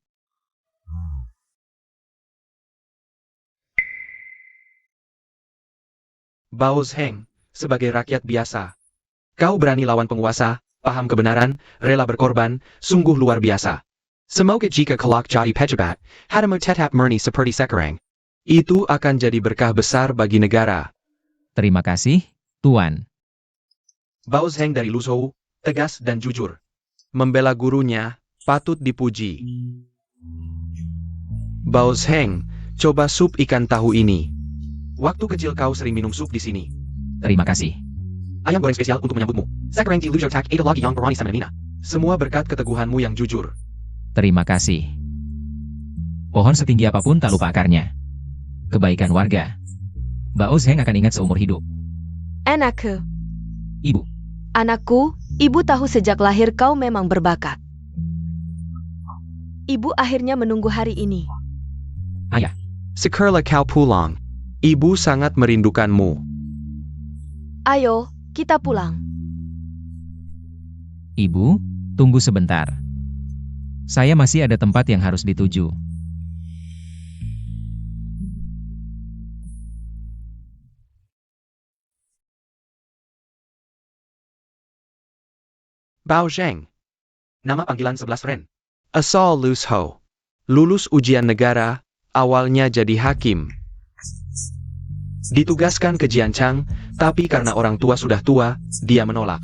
Bao Zheng, sebagai rakyat biasa. Kau berani lawan penguasa, paham kebenaran, rela berkorban, sungguh luar biasa. Semoga jika kelak jadi pejabat, hadamu tetap murni seperti sekarang. Itu akan jadi berkah besar bagi negara. Terima kasih, Tuan. Bao Zheng dari Luzhou, tegas dan jujur. Membela gurunya, Patut dipuji. Baos Heng, coba sup ikan tahu ini. Waktu kecil kau sering minum sup di sini. Terima kasih. Ayam goreng spesial untuk menyambutmu. Sakarang di Lujo Tak Ada Lagi Yang Berani Semenina. Semua berkat keteguhanmu yang jujur. Terima kasih. Pohon setinggi apapun tak lupa akarnya. Kebaikan warga. Baos Heng akan ingat seumur hidup. Anakku. Ibu. Anakku, ibu tahu sejak lahir kau memang berbakat. Ibu akhirnya menunggu hari ini. Ayah. Sekarang kau pulang. Ibu sangat merindukanmu. Ayo, kita pulang. Ibu, tunggu sebentar. Saya masih ada tempat yang harus dituju. Bao Zheng. Nama panggilan 11 friend. Asal Lus Ho. Lulus ujian negara, awalnya jadi hakim. Ditugaskan ke Jianchang, tapi karena orang tua sudah tua, dia menolak.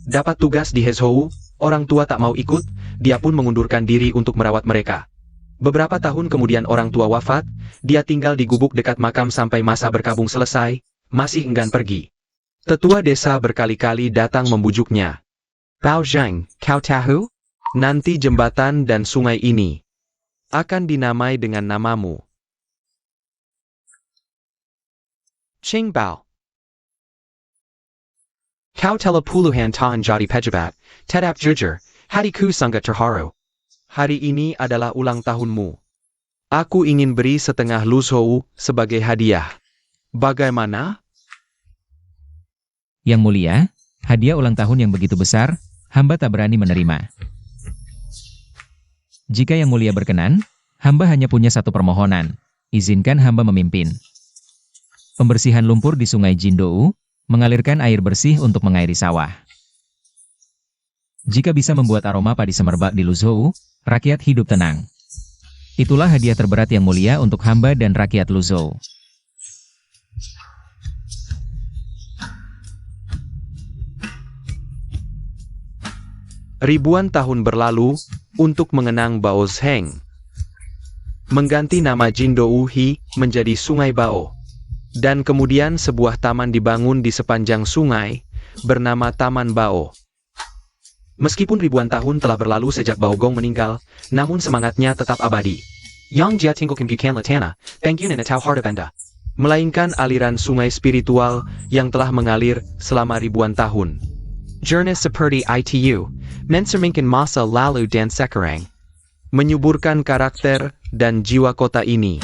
Dapat tugas di Hezhou, orang tua tak mau ikut, dia pun mengundurkan diri untuk merawat mereka. Beberapa tahun kemudian orang tua wafat, dia tinggal di gubuk dekat makam sampai masa berkabung selesai, masih enggan pergi. Tetua desa berkali-kali datang membujuknya. Bao Zheng, kau tahu? Nanti jembatan dan sungai ini akan dinamai dengan namamu. Qing Bao. Kau telah puluhan tahun jadi pejabat, tetap jujur, hatiku sangat terharu. Hari ini adalah ulang tahunmu. Aku ingin beri setengah Luzhou sebagai hadiah. Bagaimana? Yang mulia, hadiah ulang tahun yang begitu besar, hamba tak berani menerima. Jika yang mulia berkenan, hamba hanya punya satu permohonan. Izinkan hamba memimpin. Pembersihan lumpur di sungai Jindou, mengalirkan air bersih untuk mengairi sawah. Jika bisa membuat aroma padi semerbak di Luzhou, rakyat hidup tenang. Itulah hadiah terberat yang mulia untuk hamba dan rakyat Luzhou. Ribuan tahun berlalu, untuk mengenang Bao Zheng. Mengganti nama Jindou Hi menjadi Sungai Bao. Dan kemudian sebuah taman dibangun di sepanjang sungai, bernama Taman Bao. Meskipun ribuan tahun telah berlalu sejak Bao Gong meninggal, namun semangatnya tetap abadi. Yang Jia Tinggal Kimbukan Latana, Pengyun Atau Hardabenda. Melainkan aliran sungai spiritual yang telah mengalir selama ribuan tahun. Jernih seperti itu, mencerminkan masa lalu dan sekarang. Menyuburkan karakter dan jiwa kota ini.